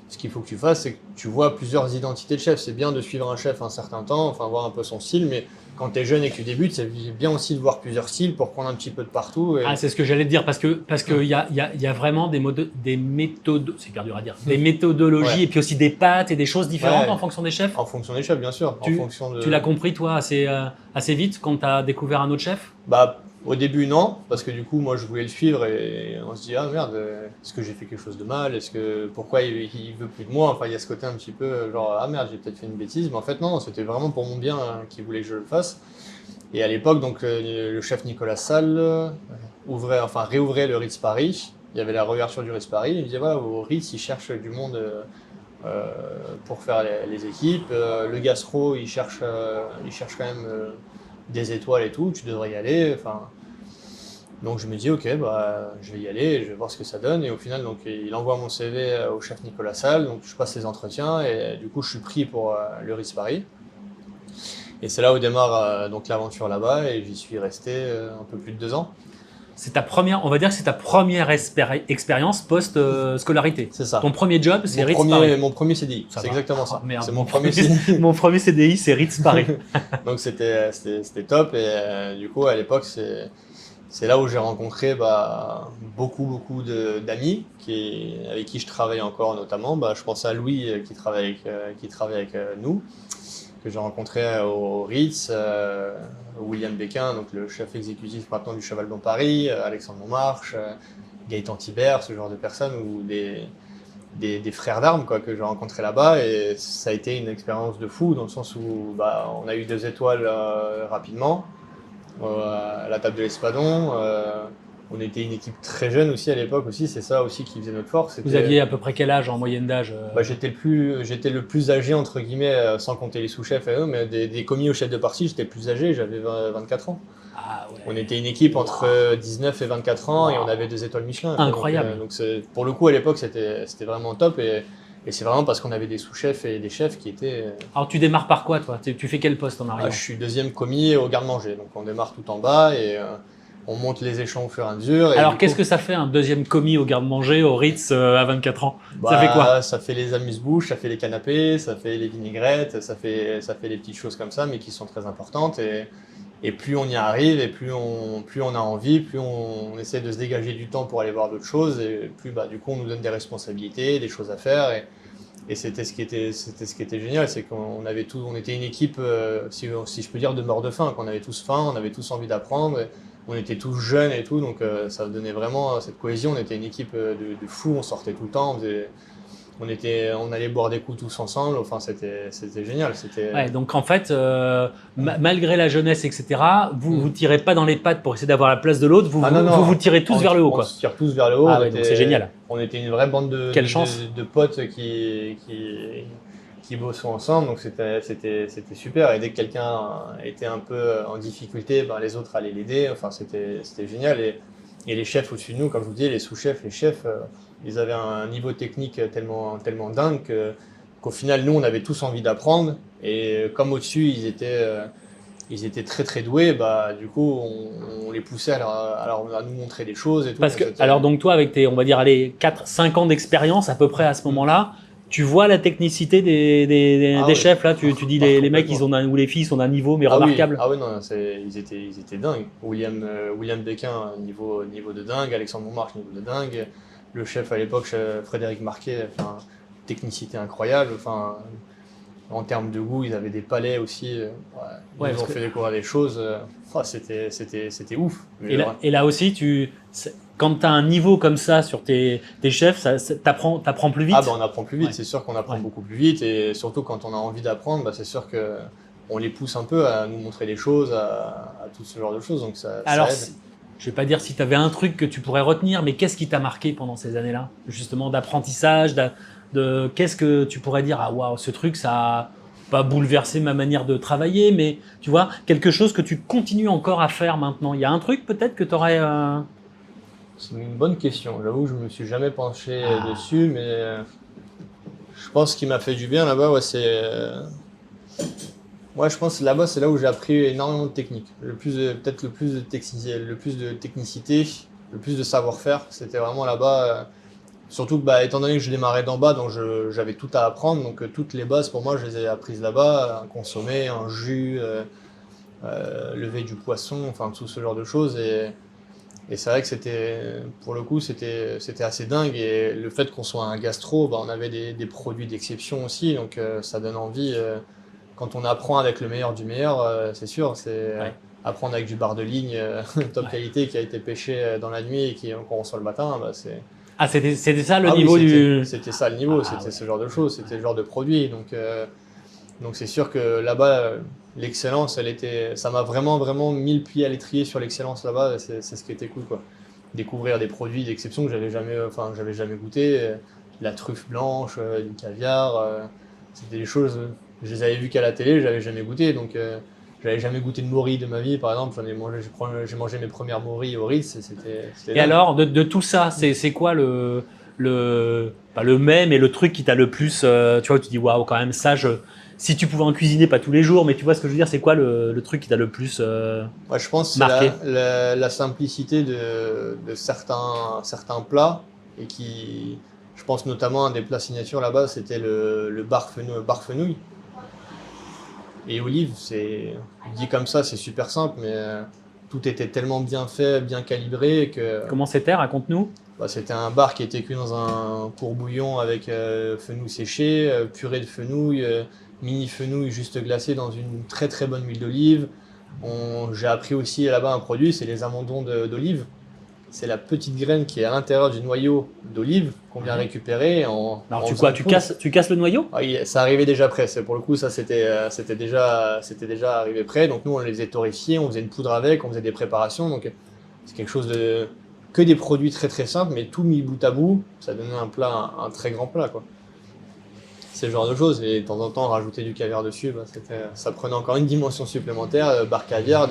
ce qu'il faut que tu fasses, c'est que tu vois plusieurs identités de chef. C'est bien de suivre un chef un certain temps, enfin voir un peu son style, mais quand tu es jeune et que tu débutes, c'est bien aussi de voir plusieurs styles pour prendre un petit peu de partout. Et... Ah, c'est ce que j'allais te dire parce que y a vraiment des méthodes, c'est hyper dur à dire, des méthodologies Ouais. et puis aussi des pâtes et des choses différentes Ouais. en fonction des chefs. En fonction des chefs, bien sûr. Tu en fonction de... l'as compris toi assez vite quand tu as découvert un autre chef? Bah, Au début, non, parce que du coup, moi, je voulais le suivre et on se dit, ah merde, est-ce que j'ai fait quelque chose de mal? Pourquoi il veut plus de moi? Enfin, il y a ce côté un petit peu genre, ah merde, j'ai peut-être fait une bêtise. Mais en fait, non, c'était vraiment pour mon bien qu'il voulait que je le fasse. Et à l'époque, donc, le chef Nicolas Salle réouvrait le Ritz Paris. Il y avait la réouverture du Ritz Paris. Il me disait, voilà, au Ritz, ils cherchent du monde pour faire les équipes. Le gastro, il cherche quand même des étoiles et tout, tu devrais y aller. Enfin, donc je me dis, ok, bah, je vais y aller, je vais voir ce que ça donne. Et au final, donc, il envoie mon CV au chef Nicolas Salle, donc je passe les entretiens et du coup, je suis pris pour le Ritz Paris. Et c'est là où démarre donc l'aventure là-bas et j'y suis resté un peu plus de 2 ans. C'est ta première, on va dire que c'est ta première expérience post-scolarité. C'est ça. Ton premier job, c'est Ritz Paris. Mon premier CDI, c'est exactement ça. Oh, merde. C'est mon premier CDI. Mon premier CDI, c'est Ritz Paris. Donc c'était top et du coup à l'époque c'est là où j'ai rencontré beaucoup d'amis avec qui je travaille encore notamment. Je pense à Louis qui travaille avec nous, que j'ai rencontré au Ritz, William Béquin, donc le chef exécutif maintenant du Cheval Blanc Paris, Alexandre Montmarche, Gaëtan Thibert, ce genre de personnes ou des frères d'armes que j'ai rencontrés là-bas et ça a été une expérience de fou dans le sens où on a eu 2 étoiles rapidement à la table de l'Espadon. On était une équipe très jeune aussi à l'époque aussi, c'est ça aussi qui faisait notre force. Vous aviez à peu près quel âge en moyenne d'âge? J'étais le plus âgé entre guillemets, sans compter les sous-chefs et eux, mais des commis au chef de parti, j'étais le plus âgé, j'avais 24 ans. Ah ouais. On était une équipe entre 19 et 24 ans et on avait 2 étoiles Michelin. Incroyable. Donc pour le coup à l'époque c'était vraiment top et c'est vraiment parce qu'on avait des sous-chefs et des chefs qui étaient. Alors tu démarres par quoi toi? Tu fais quel poste en arrivant? Je suis 2e commis au garde-manger, donc on démarre tout en bas et on monte les échelons au fur et à mesure. Alors qu'est-ce que ça fait un 2e commis au garde-manger au Ritz à 24 ans? Ça fait quoi? Ça fait les amuse-bouches, ça fait les canapés, ça fait les vinaigrettes, ça fait les petites choses comme ça mais qui sont très importantes et plus on y arrive et plus on a envie, plus on essaie de se dégager du temps pour aller voir d'autres choses et plus du coup on nous donne des responsabilités, des choses à faire et c'était ce qui était génial, c'est qu'on avait on était une équipe, si je peux dire, de mort de faim, qu'on avait tous faim, on avait tous envie d'apprendre, on était tous jeunes et tout, donc ça donnait vraiment cette cohésion, on était une équipe de fous, on sortait tout le temps, on allait boire des coups tous ensemble, enfin c'était génial. Ouais, donc en fait, malgré la jeunesse, etc., vous tirez pas dans les pattes pour essayer d'avoir la place de l'autre, vous tirez tous vers le haut. On se tire tous vers le haut. Ah ouais, donc c'est génial. On était une vraie bande de potes qui bossaient ensemble, donc c'était super. Et dès que quelqu'un était un peu en difficulté, les autres allaient l'aider, enfin c'était génial. Et les chefs au-dessus de nous, comme je vous dis, les sous-chefs, les chefs, ils avaient un niveau technique tellement dingue qu'au final, nous, on avait tous envie d'apprendre. Et comme au-dessus, ils étaient très très doués, du coup, on les poussait à nous montrer des choses et tout. Parce que, alors donc toi, avec tes, on va dire, 4-5 ans d'expérience à peu près à ce moment-là, tu vois la technicité des chefs là, tu dis les mecs ou les filles sont d'un niveau mais remarquable. Oui. Ah oui, non, ils étaient dingues. William Béquin, niveau de dingue, Alexandre Montmarche, niveau de dingue. Le chef à l'époque, Frédéric Marquet, technicité incroyable. En termes de goût, ils avaient des palais aussi. Ils nous ont fait découvrir des choses. C'était ouf. Et là aussi, quand tu as un niveau comme ça sur tes chefs, t'apprends plus vite. On apprend plus vite, c'est sûr qu'on apprend beaucoup plus vite. Et surtout quand on a envie d'apprendre, c'est sûr qu'on les pousse un peu à nous montrer des choses, à tout ce genre de choses. Donc ça aide. Je ne vais pas dire si tu avais un truc que tu pourrais retenir, mais qu'est-ce qui t'a marqué pendant ces années-là? Justement, d'apprentissage, qu'est-ce que tu pourrais dire? Ah waouh, ce truc, ça a pas bouleversé ma manière de travailler, mais tu vois, quelque chose que tu continues encore à faire maintenant. Il y a un truc peut-être que tu aurais… C'est une bonne question. J'avoue que je ne me suis jamais penché dessus, mais je pense qu'il m'a fait du bien là-bas, je pense que là-bas, c'est là où j'ai appris énormément de technique. Peut-être le plus de technicité, le plus de savoir-faire. C'était vraiment là-bas. Surtout que, étant donné que je démarrais d'en bas, donc j'avais tout à apprendre. Donc toutes les bases, pour moi, je les ai apprises là-bas. Consommer un jus, lever du poisson, enfin tout ce genre de choses. Et c'est vrai que pour le coup, c'était assez dingue. Et le fait qu'on soit un gastro, on avait des produits d'exception aussi. Donc ça donne envie. Quand on apprend avec le meilleur du meilleur, c'est sûr, apprendre avec du bar de ligne top qualité qui a été pêché dans la nuit et qu'on reçoit le matin, bah, c'est… Ah, c'était ça le Ah niveau oui, du… c'était ça le niveau, c'était ce genre de choses, c'était le genre de produit. Donc c'est sûr que là-bas, l'excellence, ça m'a vraiment mis le pied à l'étrier sur l'excellence là-bas. C'est ce qui était cool, quoi. Découvrir des produits d'exception que j'avais jamais goûté, la truffe blanche, du caviar, c'était des choses, je les avais vues qu'à la télé, j'avais jamais goûté. Donc j'avais jamais goûté de morilles de ma vie, par exemple. J'ai mangé mes premières morilles au Ritz, c'était Et dingue. alors, de tout ça, c'est quoi pas le mets, mais le truc qui t'a le plus… tu vois, tu dis waouh, quand même, ça, si tu pouvais en cuisiner, pas tous les jours, mais tu vois ce que je veux dire, c'est quoi le truc qui t'a le plus Ouais, je pense que marqué? c'est la simplicité de certains plats et je pense notamment à un des plats signature là-bas, c'était le bar fenouil et olive. Dit comme ça, c'est super simple, mais tout était tellement bien fait, bien calibré que Comment c'était? Raconte-nous. bah, c'était un bar qui était cuit dans un courbouillon avec fenouil séché, purée de fenouil, mini fenouil juste glacé dans une très très bonne huile d'olive. J'ai appris aussi là-bas un produit, c'est les amandons d'olive. C'est la petite graine qui est à l'intérieur du noyau d'olive qu'on vient récupérer Alors en tu faisant quoi? une Tu poudre. casses le noyau? Ah, ça arrivait déjà prêt. Pour le coup, ça c'était déjà arrivé prêt. Donc nous on les faisait torréfier, on faisait une poudre avec, on faisait des préparations. Donc c'est quelque chose que des produits très très simples, mais tout mis bout à bout, ça donnait un plat, un très grand plat, quoi. C'est le genre de choses. Et de temps en temps rajouter du caviar dessus, bah, ça prenait encore une dimension supplémentaire. Bar caviar,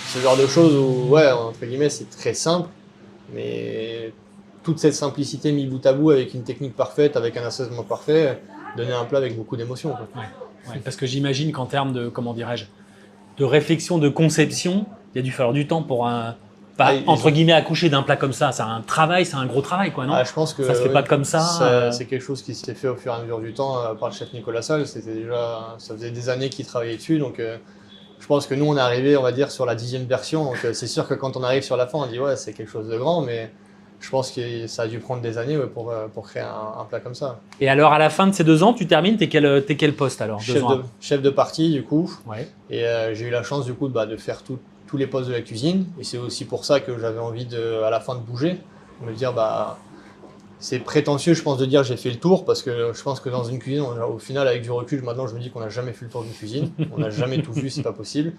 ce genre de choses où ouais, entre guillemets, c'est très simple, mais toute cette simplicité mis bout à bout avec une technique parfaite, avec un assaisonnement parfait, donnait un plat avec beaucoup d'émotion, quoi. Ouais, parce que j'imagine qu'en termes de, comment dirais-je, de réflexion, de conception, il y a dû falloir du temps pour entre guillemets accoucher d'un plat comme ça. C'est un travail, c'est un gros travail, quoi, non? Ah, je pense que ça se fait pas comme ça. c'est quelque chose qui s'est fait au fur et à mesure du temps par le chef Nicolas Salle. Ça faisait des années qu'il travaillait dessus, donc je pense que nous on est arrivé, on va dire, sur la 10e version. Donc c'est sûr que quand on arrive sur la fin, on dit ouais, c'est quelque chose de grand, mais je pense que ça a dû prendre des années, ouais, pour créer un plat comme ça. Et alors, à la fin de ces 2 ans, tu termines, t'es quel poste alors? 2 ans après. Chef de partie, du coup. Ouais. Et j'ai eu la chance, du coup, de faire tous les postes de la cuisine. Et c'est aussi pour ça que j'avais envie, à la fin, de bouger. De me dire, bah, c'est prétentieux, je pense, de dire j'ai fait le tour, parce que je pense que dans une cuisine, au final, avec du recul, maintenant, je me dis qu'on n'a jamais fait le tour d'une cuisine. On n'a jamais tout vu, c'est pas possible.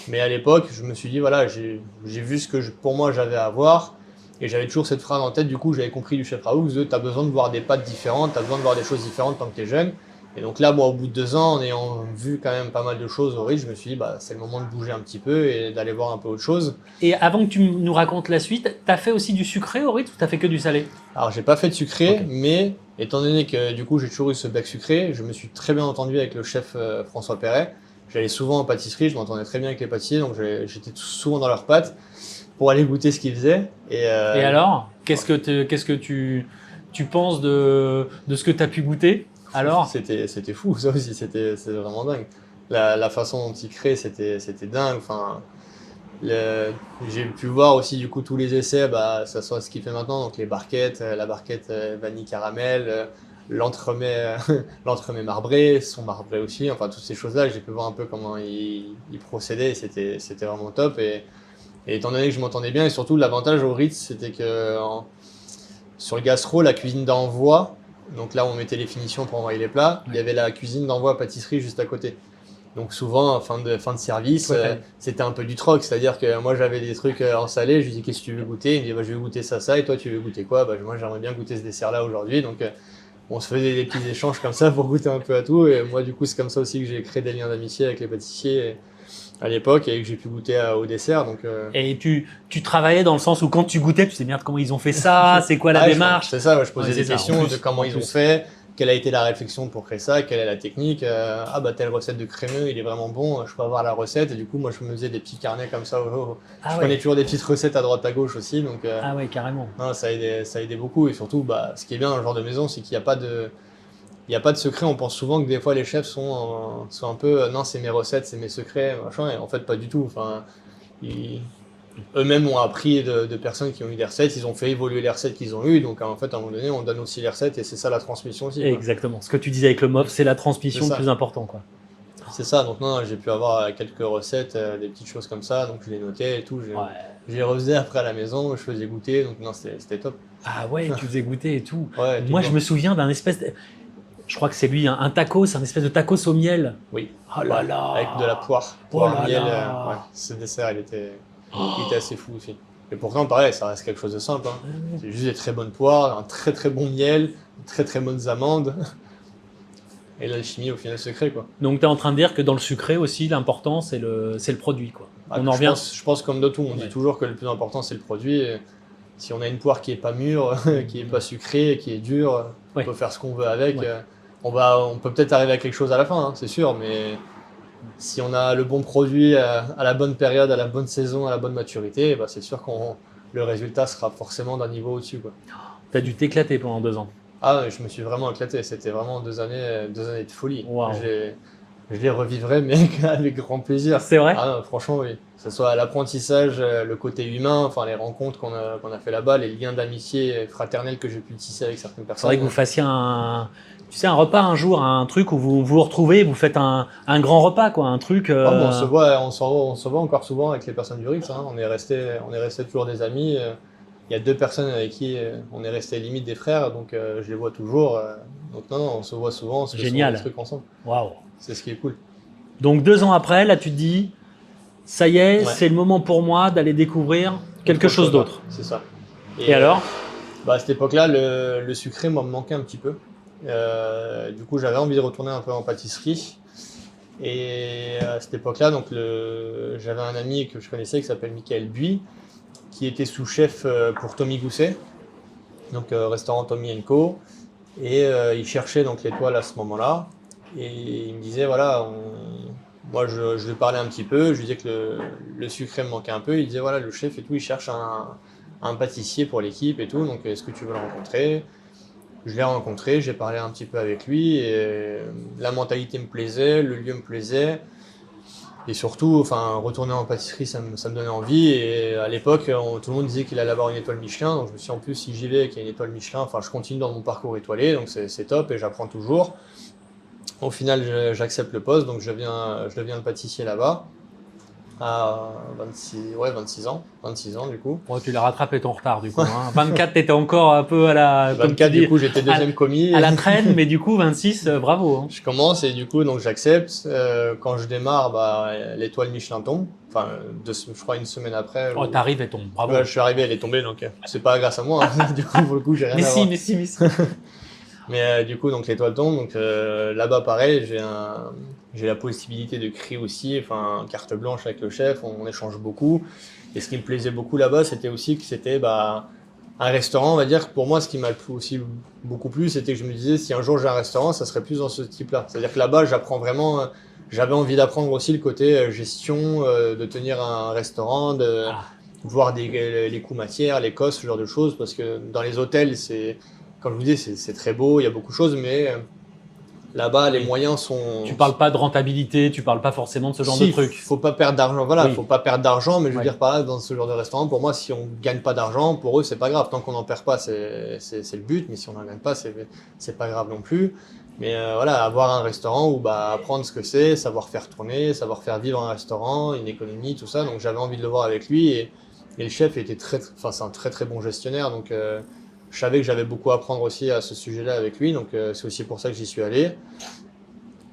Mais à l'époque, je me suis dit, voilà, j'ai vu ce que pour moi j'avais à voir. Et j'avais toujours cette phrase en tête, du coup, j'avais compris du chef Raoult, tu as besoin de voir des pâtes différentes, tu as besoin de voir des choses différentes tant que tu es jeune. Et donc là, moi, au bout de 2 ans, en ayant vu quand même pas mal de choses au Ritz, je me suis dit, bah, c'est le moment de bouger un petit peu et d'aller voir un peu autre chose. Et avant que tu nous racontes la suite, t'as fait aussi du sucré au Ritz ou t'as fait que du salé? Alors, j'ai pas fait de sucré, Ok. mais étant donné que du coup, j'ai toujours eu ce bec sucré, je me suis très bien entendu avec le chef François Perret. J'allais souvent en pâtisserie, je m'entendais très bien avec les pâtissiers, donc j'étais souvent dans leurs pâtes pour aller goûter ce qu'ils faisaient. Et alors, qu'est-ce que tu penses de ce que tu as pu goûter? Alors, c'était fou, ça aussi, c'était vraiment dingue. La façon dont il crée, c'était dingue. Enfin, j'ai pu voir aussi du coup tous les essais, bah, ça soit ce qu'il fait maintenant, donc les barquettes, la barquette vanille caramel, l'entremet l'entremet marbré, son marbré aussi, enfin toutes ces choses-là, j'ai pu voir un peu comment il procédait, et c'était vraiment top. Et étant donné que je m'entendais bien, et surtout l'avantage au Ritz, c'était que sur le gastro, la cuisine d'envoi, donc là où on mettait les finitions pour envoyer les plats, il y avait la cuisine d'envoi pâtisserie juste à côté. Donc souvent, fin de service, c'était un peu du troc, c'est-à-dire que moi j'avais des trucs en salé, je lui dis qu'est-ce que tu veux goûter, il me dit bah, je vais goûter ça, et toi tu veux goûter quoi? Bah, moi j'aimerais bien goûter ce dessert-là aujourd'hui, donc on se faisait des petits échanges comme ça pour goûter un peu à tout, et moi du coup c'est comme ça aussi que j'ai créé des liens d'amitié avec les pâtissiers à l'époque et que j'ai pu goûter au dessert. Donc, et tu travaillais dans le sens où quand tu goûtais, tu te disais merde, comment ils ont fait ça? C'est quoi la démarche? C'est ça, je posais Ouais, des c'est ça, questions en plus, de comment en ils ont plus. fait, quelle a été la réflexion pour créer ça, quelle est la technique. Ah bah telle recette de crémeux, il est vraiment bon, je peux avoir la recette. Et du coup, moi je me faisais des petits carnets comme ça. Ah Je ouais. prenais toujours des petites recettes à droite à gauche aussi. Donc, Ah ouais, carrément. non, ça aidait beaucoup. Et surtout, bah, ce qui est bien dans le genre de maison, c'est qu'il n'y a pas de. Il n'y a pas de secret, on pense souvent que des fois les chefs sont un peu non, c'est mes recettes, c'est mes secrets, machin, et en fait pas du tout. Enfin, eux-mêmes ont appris de personnes qui ont eu des recettes, ils ont fait évoluer les recettes qu'ils ont eues, donc en fait à un moment donné on donne aussi les recettes et c'est ça la transmission aussi, quoi. Exactement. Ce que tu disais avec le MOF, c'est la transmission C'est le ça. plus important, quoi. C'est ça, donc non, j'ai pu avoir quelques recettes, des petites choses comme ça, donc je les notais et tout. Ouais. Je les refaisais après à la maison, je faisais goûter, donc non, c'était top. Ah ouais, tu faisais goûter et tout. Ouais, Moi, toujours. je me souviens d'un espèce de... Je crois que c'est lui, un tacos, un espèce de tacos au miel. Oui. Oh là là. Avec de la poire, Oh poire, là miel, là. ouais. Ce dessert, il était assez fou aussi. Et pourtant, pareil, ça reste quelque chose de simple, hein. C'est juste des très bonnes poires, un très très bon miel, très très bonnes amandes. Et l'alchimie, au final, se crée, quoi. Donc, tu es en train de dire que dans le sucré aussi, l'important, c'est le produit, quoi. Ah, On en revient. je pense comme de tout, on Ouais. dit toujours que le plus important, c'est le produit. Et si on a une poire qui est pas mûre, qui est pas sucrée, qui est dure, Ouais. on peut faire ce qu'on veut avec. Ouais. On peut peut-être arriver à quelque chose à la fin, hein, c'est sûr, mais si on a le bon produit à la bonne période, à la bonne saison, à la bonne maturité, bah, c'est sûr que le résultat sera forcément d'un niveau au-dessus, quoi. Tu as dû t'éclater pendant 2 ans. Ah, ouais, je me suis vraiment éclaté. C'était vraiment 2 années de folie. Wow. Je les revivrai, mais avec grand plaisir. C'est vrai? Ah, non, franchement, oui. Que ce soit l'apprentissage, le côté humain, enfin les rencontres qu'on a fait là-bas, les liens d'amitié fraternelle que j'ai pu tisser avec certaines C'est personnes. vrai que vous fassiez un repas un jour, un truc où vous vous retrouvez, vous faites un grand repas, quoi, un truc. Ah, bon, on se voit encore souvent avec les personnes du RIX, hein. On est resté toujours des amis. Il y a 2 personnes avec qui on est resté limite des frères, donc je les vois toujours. Donc non, on se voit souvent, on se fait Génial. souvent des trucs ensemble. Waouh. C'est ce qui est cool. Donc 2 ans après, là, tu te dis, ça y est, Ouais. c'est le moment pour moi d'aller découvrir quelque chose d'autre. C'est ça. Et alors? Bah, à cette époque-là, le sucré, moi, me manquait un petit peu. Du coup, j'avais envie de retourner un peu en pâtisserie. Et à cette époque-là, donc j'avais un ami que je connaissais qui s'appelle Michael Buis, qui était sous-chef pour Tommy Gousset, donc restaurant Tommy & Co. Et il cherchait donc l'étoile à ce moment-là. Et il me disait, voilà, moi je lui parlais un petit peu, je lui disais que le sucré me manquait un peu. Il disait, voilà, le chef et tout, il cherche un pâtissier pour l'équipe et tout, donc est-ce que tu veux le rencontrer? Je l'ai rencontré, j'ai parlé un petit peu avec lui, et la mentalité me plaisait, le lieu me plaisait. Et surtout, enfin, retourner en pâtisserie, ça me donnait envie. Et à l'époque, tout le monde disait qu'il allait avoir une étoile Michelin. Donc je me suis dit, en plus, si j'y vais et qu'il y a une étoile Michelin, enfin, je continue dans mon parcours étoilé, donc c'est top et j'apprends toujours. Au final, j'accepte le poste, donc je deviens le pâtissier là-bas à 26 ans. 26 ans du coup. Bon, tu l'as rattrapé ton retard, du coup. Hein. 24, tu étais encore un peu à la. Comme tu 24, dis, du coup, j'étais deuxième commis. à la traîne, mais du coup, 26, bravo. Hein. Je commence et du coup, donc j'accepte. Quand je démarre, bah, l'étoile Michelin tombe. Enfin, je crois une semaine après. Oh, t'arrives et tombe, bravo. Ouais, je suis arrivé, elle est tombée, donc c'est pas grâce à moi. Hein. Du coup, pour le coup, j'ai rien mais à si, voir. mais si, mais si. Mais du coup, donc l'étoile tombe. Donc là-bas, pareil, j'ai la possibilité de créer aussi, enfin, carte blanche avec le chef. On échange beaucoup. Et ce qui me plaisait beaucoup là-bas, c'était aussi que c'était un restaurant, on va dire. Pour moi, ce qui m'a aussi beaucoup plu, c'était que je me disais, si un jour j'ai un restaurant, ça serait plus dans ce type-là. C'est-à-dire que là-bas, j'apprends vraiment. J'avais envie d'apprendre aussi le côté gestion, de tenir un restaurant, de voir les coûts matières, les costs, ce genre de choses. Parce que dans les hôtels, comme je vous dis, c'est très beau, il y a beaucoup de choses, mais là-bas, les moyens sont. Tu parles pas de rentabilité, tu parle pas forcément de ce genre Si, de truc. faut pas perdre d'argent. Voilà, Oui. faut pas perdre d'argent, mais je veux Ouais. dire par là, dans ce genre de restaurant, pour moi, si on gagne pas d'argent, pour eux, c'est pas grave. Tant qu'on n'en perd pas, c'est le but, mais si on n'en gagne pas, c'est pas grave non plus. Mais voilà, avoir un restaurant où apprendre ce que c'est, savoir faire tourner, savoir faire vivre un restaurant, une économie, tout ça. Donc j'avais envie de le voir avec lui, et le chef était c'est un très très bon gestionnaire, donc je savais que j'avais beaucoup à apprendre aussi à ce sujet-là avec lui, donc c'est aussi pour ça que j'y suis allé.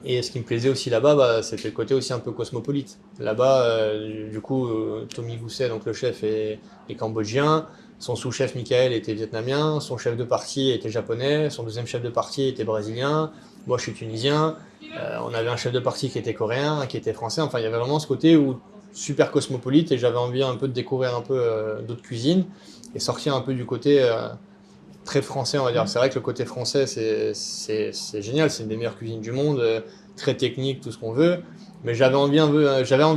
Et ce qui me plaisait aussi là-bas, c'était le côté aussi un peu cosmopolite. Là-bas, du coup, Tommy Gousset, donc le chef, est cambodgien. Son sous-chef, Michael, était vietnamien. Son chef de partie était japonais. Son deuxième chef de partie était brésilien. Moi, je suis tunisien. On avait un chef de partie qui était coréen, un qui était français. Enfin, il y avait vraiment ce côté où super cosmopolite, et j'avais envie un peu de découvrir un peu d'autres cuisines et sortir un peu du côté très français, on va dire. C'est vrai que le côté français, c'est génial, c'est une des meilleures cuisines du monde, très technique, tout ce qu'on veut. Mais j'avais envie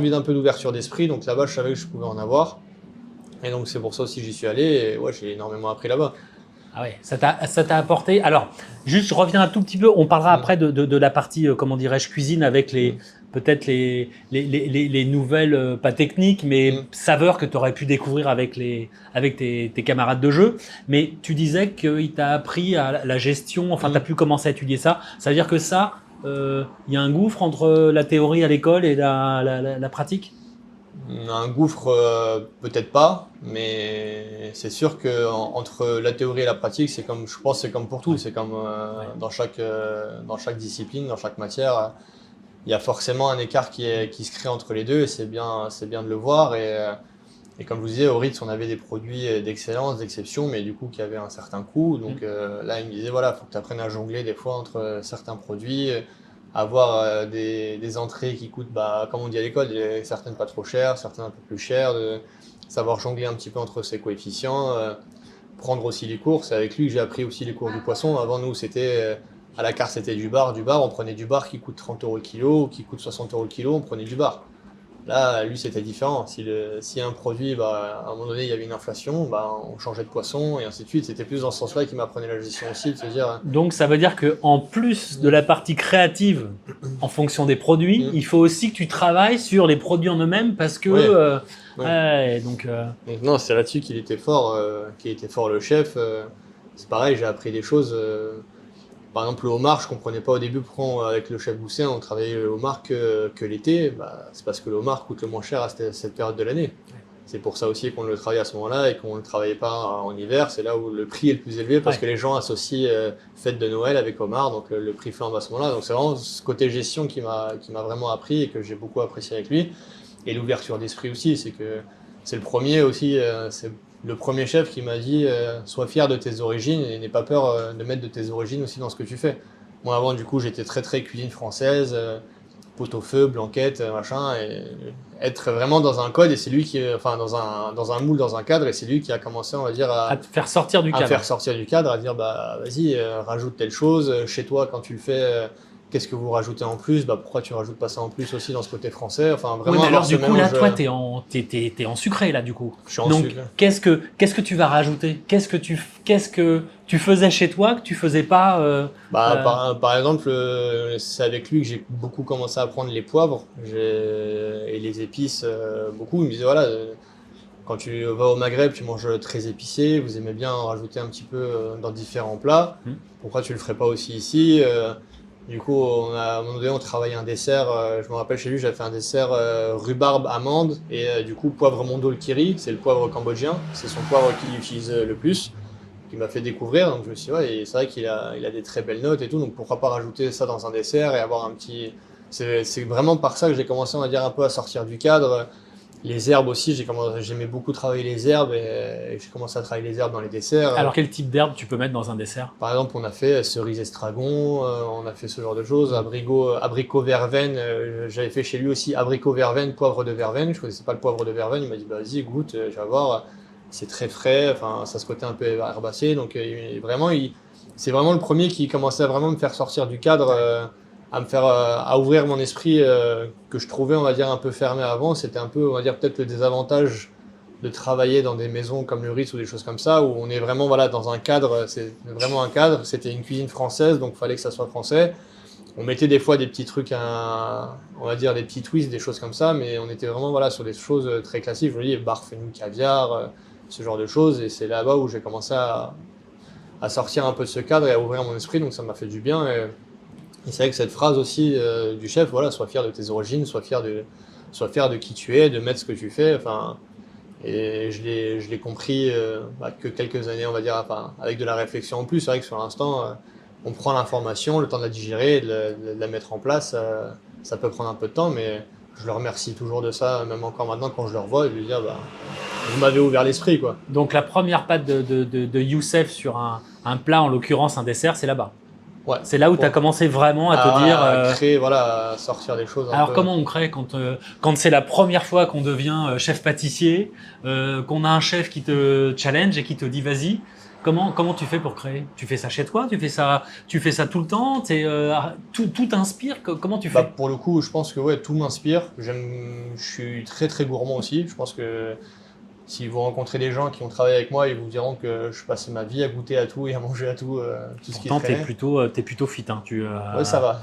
d'un peu d'ouverture d'esprit, donc là-bas, je savais que je pouvais en avoir. Et donc c'est pour ça aussi que j'y suis allé, et ouais, j'ai énormément appris là-bas. Ah ouais, ça t'a apporté. Alors, juste, je reviens un tout petit peu. On parlera après de la partie, comment dirais-je, cuisine avec peut-être les nouvelles, pas techniques, mais saveurs que tu aurais pu découvrir avec tes camarades de jeu. Mais tu disais qu'il t'a appris à la gestion, enfin, tu as pu commencer à étudier ça. Ça veut dire que ça, y a un gouffre entre la théorie à l'école et la pratique? Un gouffre, peut-être pas, mais c'est sûr que entre la théorie et la pratique, je pense, que c'est comme pour tout. C'est comme dans chaque discipline, dans chaque matière, il y a forcément un écart qui se crée entre les deux. Et c'est bien de le voir. Et comme je vous disais, au Ritz, on avait des produits d'excellence, d'exception, mais du coup qui avaient un certain coût. Donc là, il me disait voilà, faut que tu apprennes à jongler des fois entre certains produits. Avoir des entrées qui coûtent, comme on dit à l'école, certaines pas trop chères, certaines un peu plus chères, de savoir jongler un petit peu entre ces coefficients, prendre aussi les cours. C'est avec lui que j'ai appris aussi les cours du poisson. Avant, nous, c'était à la carte, c'était du bar. On prenait du bar qui coûte 30 € le kilo, ou qui coûte 60 € le kilo, on prenait du bar. Là, lui, c'était différent. Si un produit, à un moment donné, il y avait une inflation, on changeait de poisson et ainsi de suite. C'était plus dans ce sens-là qu'il m'apprenait la gestion aussi, de se dire. Donc ça veut dire qu'en plus de la partie créative, en fonction des produits, il faut aussi que tu travailles sur les produits en eux-mêmes parce que. Donc non, c'est là-dessus qu'il était fort, le chef. C'est pareil, j'ai appris des choses. Par exemple, le homard, je comprenais pas au début pourquoi avec le chef Boussin on travaillait le homard que l'été. C'est parce que le homard coûte le moins cher à cette période de l'année. C'est pour ça aussi qu'on le travaillait à ce moment-là et qu'on ne le travaillait pas en hiver. C'est là où le prix est le plus élevé parce que les gens associent fête de Noël avec homard, donc le prix flambe à ce moment-là. Donc c'est vraiment ce côté gestion qui m'a vraiment appris et que j'ai beaucoup apprécié avec lui. Et l'ouverture d'esprit aussi, c'est que c'est le premier aussi, c'est le premier chef qui m'a dit sois fier de tes origines et n'aie pas peur de mettre de tes origines aussi dans ce que tu fais. Moi avant du coup j'étais très cuisine française, pot-au-feu, blanquette, machin, et être vraiment dans un code et c'est lui qui, dans un moule, dans un cadre et c'est lui qui a commencé on va dire à te faire sortir du cadre. À faire sortir du cadre, à dire vas-y rajoute telle chose, chez toi quand tu le fais. Qu'est-ce que vous rajoutez en plus? Pourquoi tu rajoutes pas ça en plus aussi dans ce côté français? Enfin, vraiment. Oui, mais alors du coup, là, toi, t'es en sucré, là, du coup. Je suis en Donc, sucre. qu'est-ce que tu vas rajouter? Qu'est-ce que tu faisais chez toi que tu faisais pas par exemple, c'est avec lui que j'ai beaucoup commencé à apprendre les poivres et les épices, beaucoup. Il me disait, voilà, quand tu vas au Maghreb, tu manges très épicé, vous aimez bien en rajouter un petit peu dans différents plats. Pourquoi tu le ferais pas aussi ici? Du coup, à un moment donné, on travaillait un dessert. Je me rappelle chez lui, j'avais fait un dessert rhubarbe, amande et du coup poivre mondol kiri. C'est le poivre cambodgien. C'est son poivre qu'il utilise le plus, qui m'a fait découvrir. Donc je me suis dit, et c'est vrai qu'il a des très belles notes et tout. Donc pourquoi pas rajouter ça dans un dessert et avoir un petit. C'est vraiment par ça que j'ai commencé, on va dire, un peu à sortir du cadre. Les herbes aussi, j'aimais beaucoup travailler les herbes et j'ai commencé à travailler les herbes dans les desserts. Alors quel type d'herbe tu peux mettre dans un dessert? Par exemple, on a fait cerise estragon, on a fait ce genre de choses, abricot verveine, j'avais fait chez lui aussi abricot verveine, poivre de verveine, je connaissais pas le poivre de verveine, il m'a dit vas-y goûte, tu vas voir, c'est très frais, enfin ça a ce côté un peu herbacé, donc c'est vraiment le premier qui commençait à vraiment me faire sortir du cadre. À ouvrir mon esprit que je trouvais on va dire un peu fermé avant. C'était un peu on va dire peut-être le désavantage de travailler dans des maisons comme le Ritz ou des choses comme ça où on est vraiment dans un cadre, c'est vraiment un cadre, c'était une cuisine française donc il fallait que ça soit français. On mettait des fois des petits trucs on va dire des petits twists, des choses comme ça, mais on était vraiment sur des choses très classiques, je vous dis bar fenouil caviar, ce genre de choses, et c'est là-bas où j'ai commencé à sortir un peu de ce cadre et à ouvrir mon esprit, donc ça m'a fait du bien. Et c'est vrai que cette phrase aussi du chef, sois fier de tes origines, sois fier de qui tu es, de mettre ce que tu fais. Et je l'ai compris que quelques années, on va dire, avec de la réflexion en plus. C'est vrai que sur l'instant, on prend l'information, le temps de la digérer, de la mettre en place. Ça peut prendre un peu de temps, mais je le remercie toujours de ça, même encore maintenant quand je le revois, et de lui dire, vous m'avez ouvert l'esprit, quoi. Donc la première patte de Youssef sur un plat, en l'occurrence un dessert, c'est là-bas. Ouais. C'est là où tu as commencé vraiment à te dire… À créer, à sortir des choses. Alors comment on crée quand c'est la première fois qu'on devient chef pâtissier, qu'on a un chef qui te challenge et qui te dit vas-y, comment tu fais pour créer? Tu fais ça chez toi? Tu fais ça tout le temps? Tout t'inspire? Comment tu fais? Pour le coup, je pense que tout m'inspire. Je suis très gourmand aussi. Je pense que si vous rencontrez des gens qui ont travaillé avec moi, ils vous diront que je passe ma vie à goûter à tout et à manger à tout, tout ce qui est frais. T'es plutôt fit, hein. Ouais, ça va.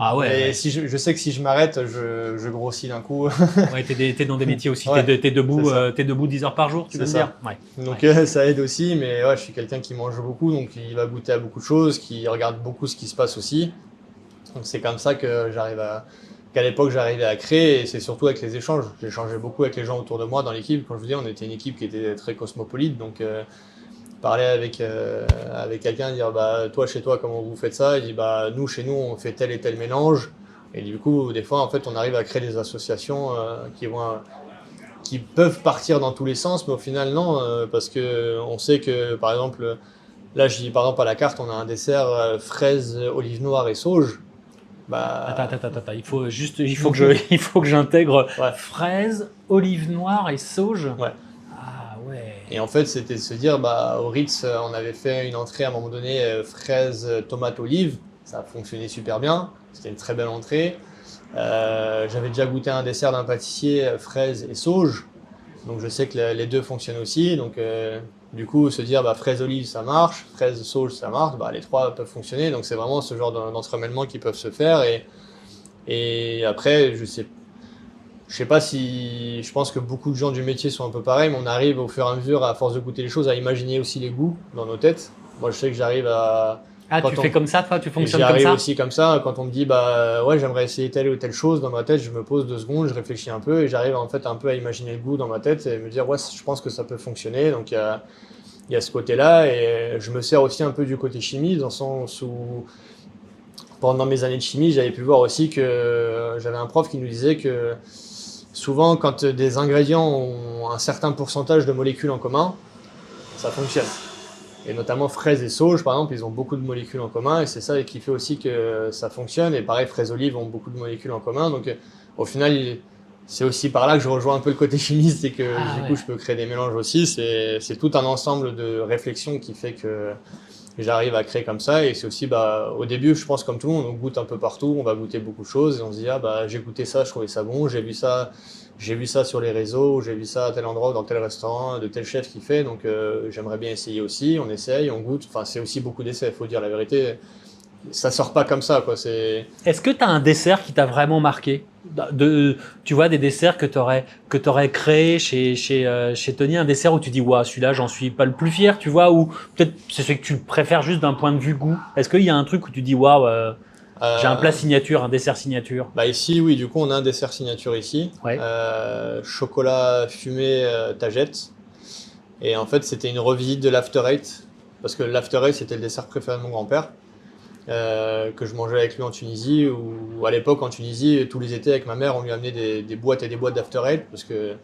Ah ouais. Et si je sais que si je m'arrête, je grossis d'un coup. Ouais, t'es dans des métiers aussi. Ouais, t'es debout 10 heures par jour, tu veux dire? Ouais. Donc ça aide aussi, mais je suis quelqu'un qui mange beaucoup, donc il va goûter à beaucoup de choses, qui regarde beaucoup ce qui se passe aussi. Donc c'est comme ça que qu'à l'époque j'arrivais à créer, et c'est surtout avec les échanges. J'échangeais beaucoup avec les gens autour de moi dans l'équipe. Comme je vous dis, on était une équipe qui était très cosmopolite, donc parler avec quelqu'un, dire bah toi chez toi comment vous faites ça, il dit bah nous chez nous on fait tel et tel mélange, et du coup des fois en fait on arrive à créer des associations qui peuvent partir dans tous les sens, mais au final non, parce que on sait que par exemple là je dis par exemple à la carte on a un dessert fraise, olive noire et sauge. Bah, Attends, il faut que j'intègre ouais. fraise, olive noire et sauge. Ouais. Ah ouais. Et en fait, c'était de se dire, bah, au Ritz, on avait fait une entrée à un moment donné, fraise, tomate, olive. Ça a fonctionné super bien. C'était une très belle entrée. J'avais déjà goûté un dessert d'un pâtissier, fraise et sauge. Donc je sais que les deux fonctionnent aussi. Donc du coup, se dire, bah, fraise, olive, ça marche. Fraise, sauge, ça marche. Bah, les trois peuvent fonctionner. Donc c'est vraiment ce genre d'entremêlement qui peuvent se faire. Et après, je sais pas si. Je pense que beaucoup de gens du métier sont un peu pareils, mais on arrive au fur et à mesure, à force de goûter les choses, à imaginer aussi les goûts dans nos têtes. Moi, je sais que j'arrive à. Ah, tu fais comme ça, toi, tu fonctionnes comme J'arrive ça? aussi comme ça. Quand on me dit, bah ouais, j'aimerais essayer telle ou telle chose, dans ma tête, je me pose 2 secondes, je réfléchis un peu et j'arrive en fait un peu à imaginer le goût dans ma tête et me dire, ouais, je pense que ça peut fonctionner. Donc il y a ce côté-là, et je me sers aussi un peu du côté chimie, dans le sens où pendant mes années de chimie, j'avais pu voir aussi que j'avais un prof qui nous disait que souvent, quand des ingrédients ont un certain pourcentage de molécules en commun, ça fonctionne. Et notamment fraises et sauge, par exemple, ils ont beaucoup de molécules en commun, et c'est ça qui fait aussi que ça fonctionne. Et pareil, fraises et olives ont beaucoup de molécules en commun. Donc au final, c'est aussi par là que je rejoins un peu le côté chimiste, et que du coup, je peux créer des mélanges aussi. C'est tout un ensemble de réflexions qui fait que j'arrive à créer comme ça. Et c'est aussi, bah, au début, je pense comme tout le monde, on goûte un peu partout, on va goûter beaucoup de choses, et on se dit, ah bah j'ai goûté ça, je trouvais ça bon, j'ai vu ça sur les réseaux, j'ai vu ça à tel endroit, dans tel restaurant, de tel chef qui fait, donc j'aimerais bien essayer aussi. On essaye, on goûte, enfin c'est aussi beaucoup d'essais, il faut dire la vérité. Ça sort pas comme ça, quoi. Est-ce que tu as un dessert qui t'a vraiment marqué? Tu vois, des desserts que tu aurais créé chez Tony, un dessert où tu dis, ouais, celui-là, j'en suis pas le plus fier, tu vois, ou peut-être c'est ce que tu préfères juste d'un point de vue goût. Est-ce qu'il y a un truc où tu dis, waouh, j'ai un plat signature, un dessert signature? Bah ici, oui, du coup, on a un dessert signature ici. Ouais. Chocolat fumé tagette. Et en fait, c'était une revisite de l'After Eight, parce que l'After Eight, c'était le dessert préféré de mon grand-père. Que je mangeais avec lui en Tunisie, ou à l'époque en Tunisie, tous les étés avec ma mère, on lui amenait des boîtes et des boîtes d'After Eight, parce que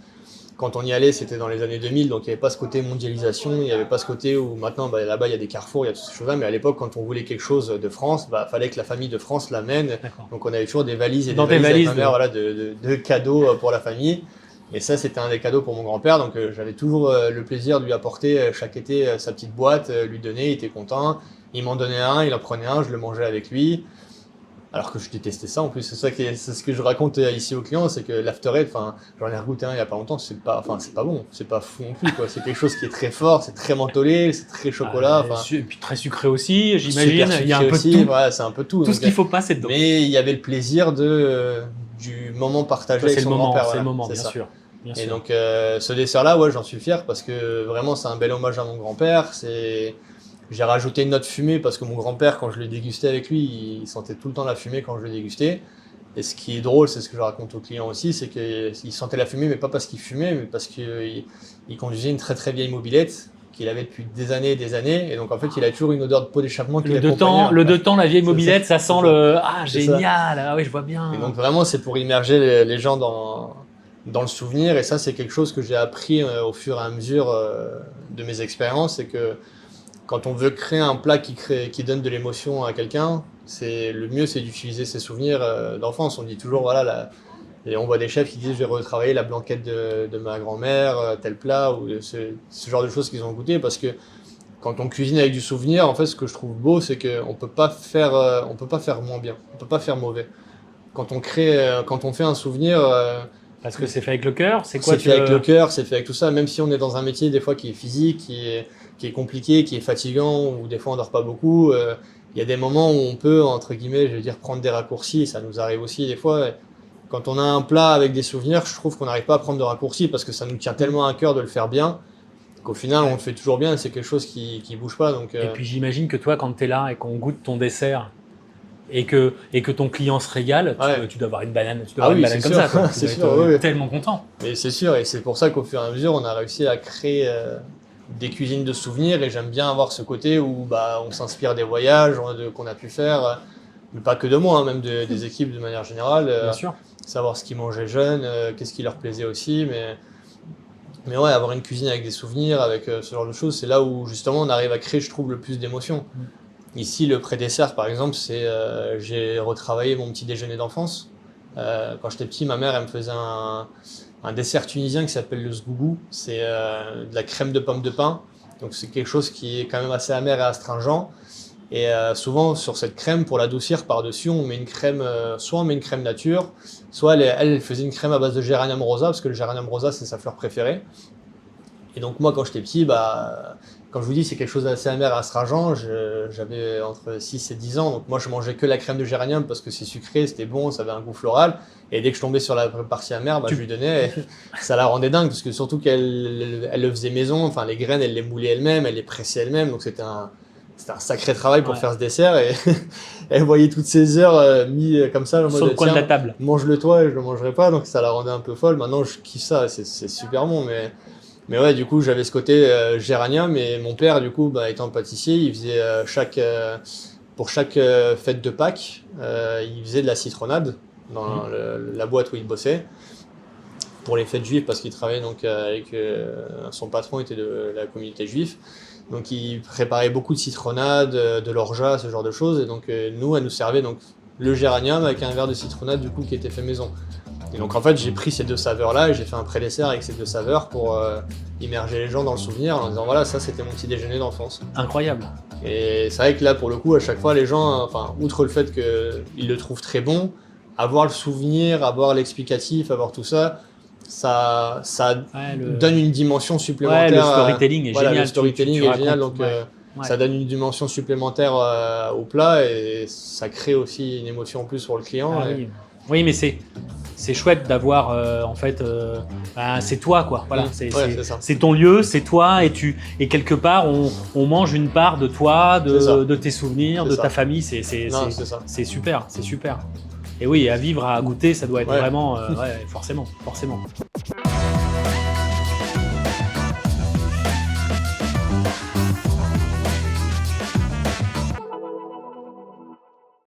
quand on y allait, c'était dans les années 2000, donc il n'y avait pas ce côté mondialisation, il n'y avait pas ce côté où maintenant, bah, là-bas, il y a des carrefours, il y a toutes ces choses-là, mais à l'époque, quand on voulait quelque chose de France, bah, fallait que la famille de France l'amène. Donc on avait toujours des valises et des valises avec ma mère, voilà, de cadeaux pour la famille. Et ça, c'était un des cadeaux pour mon grand-père, donc j'avais toujours le plaisir de lui apporter chaque été sa petite boîte, lui donner, il était content. Il m'en donnait un, il en prenait un, je le mangeais avec lui. Alors que je détestais ça en plus. C'est ce que je raconte ici aux clients, c'est que l'After Eight, enfin, j'en ai goûté un il y a pas longtemps, c'est pas bon, c'est pas fou non plus, quoi. C'est quelque chose qui est très fort, c'est très mentolé, c'est très chocolat. Et puis très sucré aussi, j'imagine. Il y a un peu aussi, de tout. Voilà, c'est un peu tout. Tout ce qu'il faut pas, c'est dedans. Mais il y avait le plaisir du moment partagé avec son grand-père. C'est le moment, bien sûr. Et donc ce dessert-là, ouais, j'en suis fier parce que vraiment c'est un bel hommage à mon grand-père. J'ai rajouté une note fumée parce que mon grand-père, quand je le dégustais avec lui, il sentait tout le temps la fumée quand je le dégustais. Et ce qui est drôle, c'est ce que je raconte aux clients aussi, c'est qu'il sentait la fumée, mais pas parce qu'il fumait, mais parce qu'il conduisait une très très vieille mobilette qu'il avait depuis des années et des années. Et donc en fait, il a toujours une odeur de pot d'échappement qui l'accompagnait. Le 2 temps, la vieille mobilette, ça sent le... Ah, génial. Ah oui, je vois bien. Et donc vraiment, c'est pour immerger les gens dans le souvenir. Et ça, c'est quelque chose que j'ai appris au fur et à mesure de mes expériences, c'est que quand on veut créer un plat qui donne de l'émotion à quelqu'un, le mieux c'est d'utiliser ses souvenirs d'enfance. On dit toujours, voilà, et on voit des chefs qui disent je vais retravailler la blanquette de ma grand-mère, tel plat, ou ce genre de choses qu'ils ont goûté, parce que quand on cuisine avec du souvenir, en fait ce que je trouve beau, c'est qu'on peut pas faire moins bien, on peut pas faire mauvais. Quand on fait un souvenir... parce que c'est fait avec le cœur, c'est quoi? C'est fait avec le cœur, c'est fait avec tout ça, même si on est dans un métier des fois qui est physique, qui est compliqué, qui est fatigant, ou des fois on dort pas beaucoup. Il y a des moments où on peut, entre guillemets, je veux dire, prendre des raccourcis, ça nous arrive aussi des fois. Quand on a un plat avec des souvenirs, je trouve qu'on n'arrive pas à prendre de raccourcis parce que ça nous tient tellement à cœur de le faire bien, qu'au final on le fait toujours bien et c'est quelque chose qui bouge pas. Donc, Et puis j'imagine que toi, quand tu es là et qu'on goûte ton dessert, et que ton client se régale, tu dois avoir une banane, c'est comme sûr. ça. Quoi. C'est Tu sûr, dois être oui. tellement content. Mais c'est sûr, et c'est pour ça qu'au fur et à mesure, on a réussi à créer des cuisines de souvenirs, et j'aime bien avoir ce côté où on s'inspire des voyages qu'on a pu faire, mais pas que de moi, hein, même des équipes de manière générale. Bien sûr. Savoir ce qu'ils mangeaient jeunes, qu'est-ce qui leur plaisait aussi, mais ouais, avoir une cuisine avec des souvenirs, avec ce genre de choses, c'est là où justement on arrive à créer, je trouve, le plus d'émotions. Ici, le pré-dessert, par exemple, j'ai retravaillé mon petit déjeuner d'enfance. Quand j'étais petit, ma mère, elle me faisait un dessert tunisien qui s'appelle le sgougou. C'est de la crème de pomme de pin. Donc c'est quelque chose qui est quand même assez amer et astringent. Et souvent, sur cette crème, pour l'adoucir par-dessus, on met une crème, soit on met une crème nature, soit elle faisait une crème à base de géranium rosa, parce que le géranium rosa, c'est sa fleur préférée. Et donc moi, quand j'étais petit, comme je vous dis, c'est quelque chose d'assez amer et astringent. J'avais entre 6 et 10 ans, donc moi je mangeais que la crème de géranium parce que c'est sucré, c'était bon, ça avait un goût floral. Et dès que je tombais sur la partie amère, je lui donnais, et ça la rendait dingue, parce que surtout qu'elle le faisait maison, enfin les graines, elle les moulait elle-même, elle les pressait elle-même, donc c'était un sacré travail pour faire ce dessert, et elle voyait toutes ces heures mis comme ça. Sur le coin de la table. Mange-le toi, et je le mangerai pas, donc ça la rendait un peu folle. Maintenant je kiffe ça, c'est super bon, mais ouais, du coup, j'avais ce côté géranium, et mon père, du coup, étant pâtissier, il faisait pour chaque fête de Pâques, il faisait de la citronnade dans la boîte où il bossait pour les fêtes juives, parce qu'il travaillait donc avec son patron était de la communauté juive. Donc il préparait beaucoup de citronnade, de l'orgeat, ce genre de choses, et donc elle nous servait donc le géranium avec un verre de citronnade du coup qui était fait maison. Et donc en fait j'ai pris ces deux saveurs-là et j'ai fait un pré-dessert avec ces deux saveurs pour immerger les gens dans le souvenir en disant voilà, ça c'était mon petit déjeuner d'enfance. Incroyable. Et c'est vrai que là pour le coup à chaque fois les gens, enfin outre le fait qu'ils le trouvent très bon, avoir le souvenir, avoir l'explicatif, avoir tout ça, ça donne une dimension supplémentaire. Ouais, le storytelling est génial. Le storytelling est génial, donc Ouais. ça donne une dimension supplémentaire au plat, et ça crée aussi une émotion en plus pour le client. Ah, oui, mais c'est chouette d'avoir en fait c'est toi quoi. Voilà, c'est ton lieu, c'est toi, et quelque part on mange une part de toi, de tes souvenirs, de ta famille. C'est super, c'est super. Et oui, à vivre, à goûter, ça doit être vraiment forcément.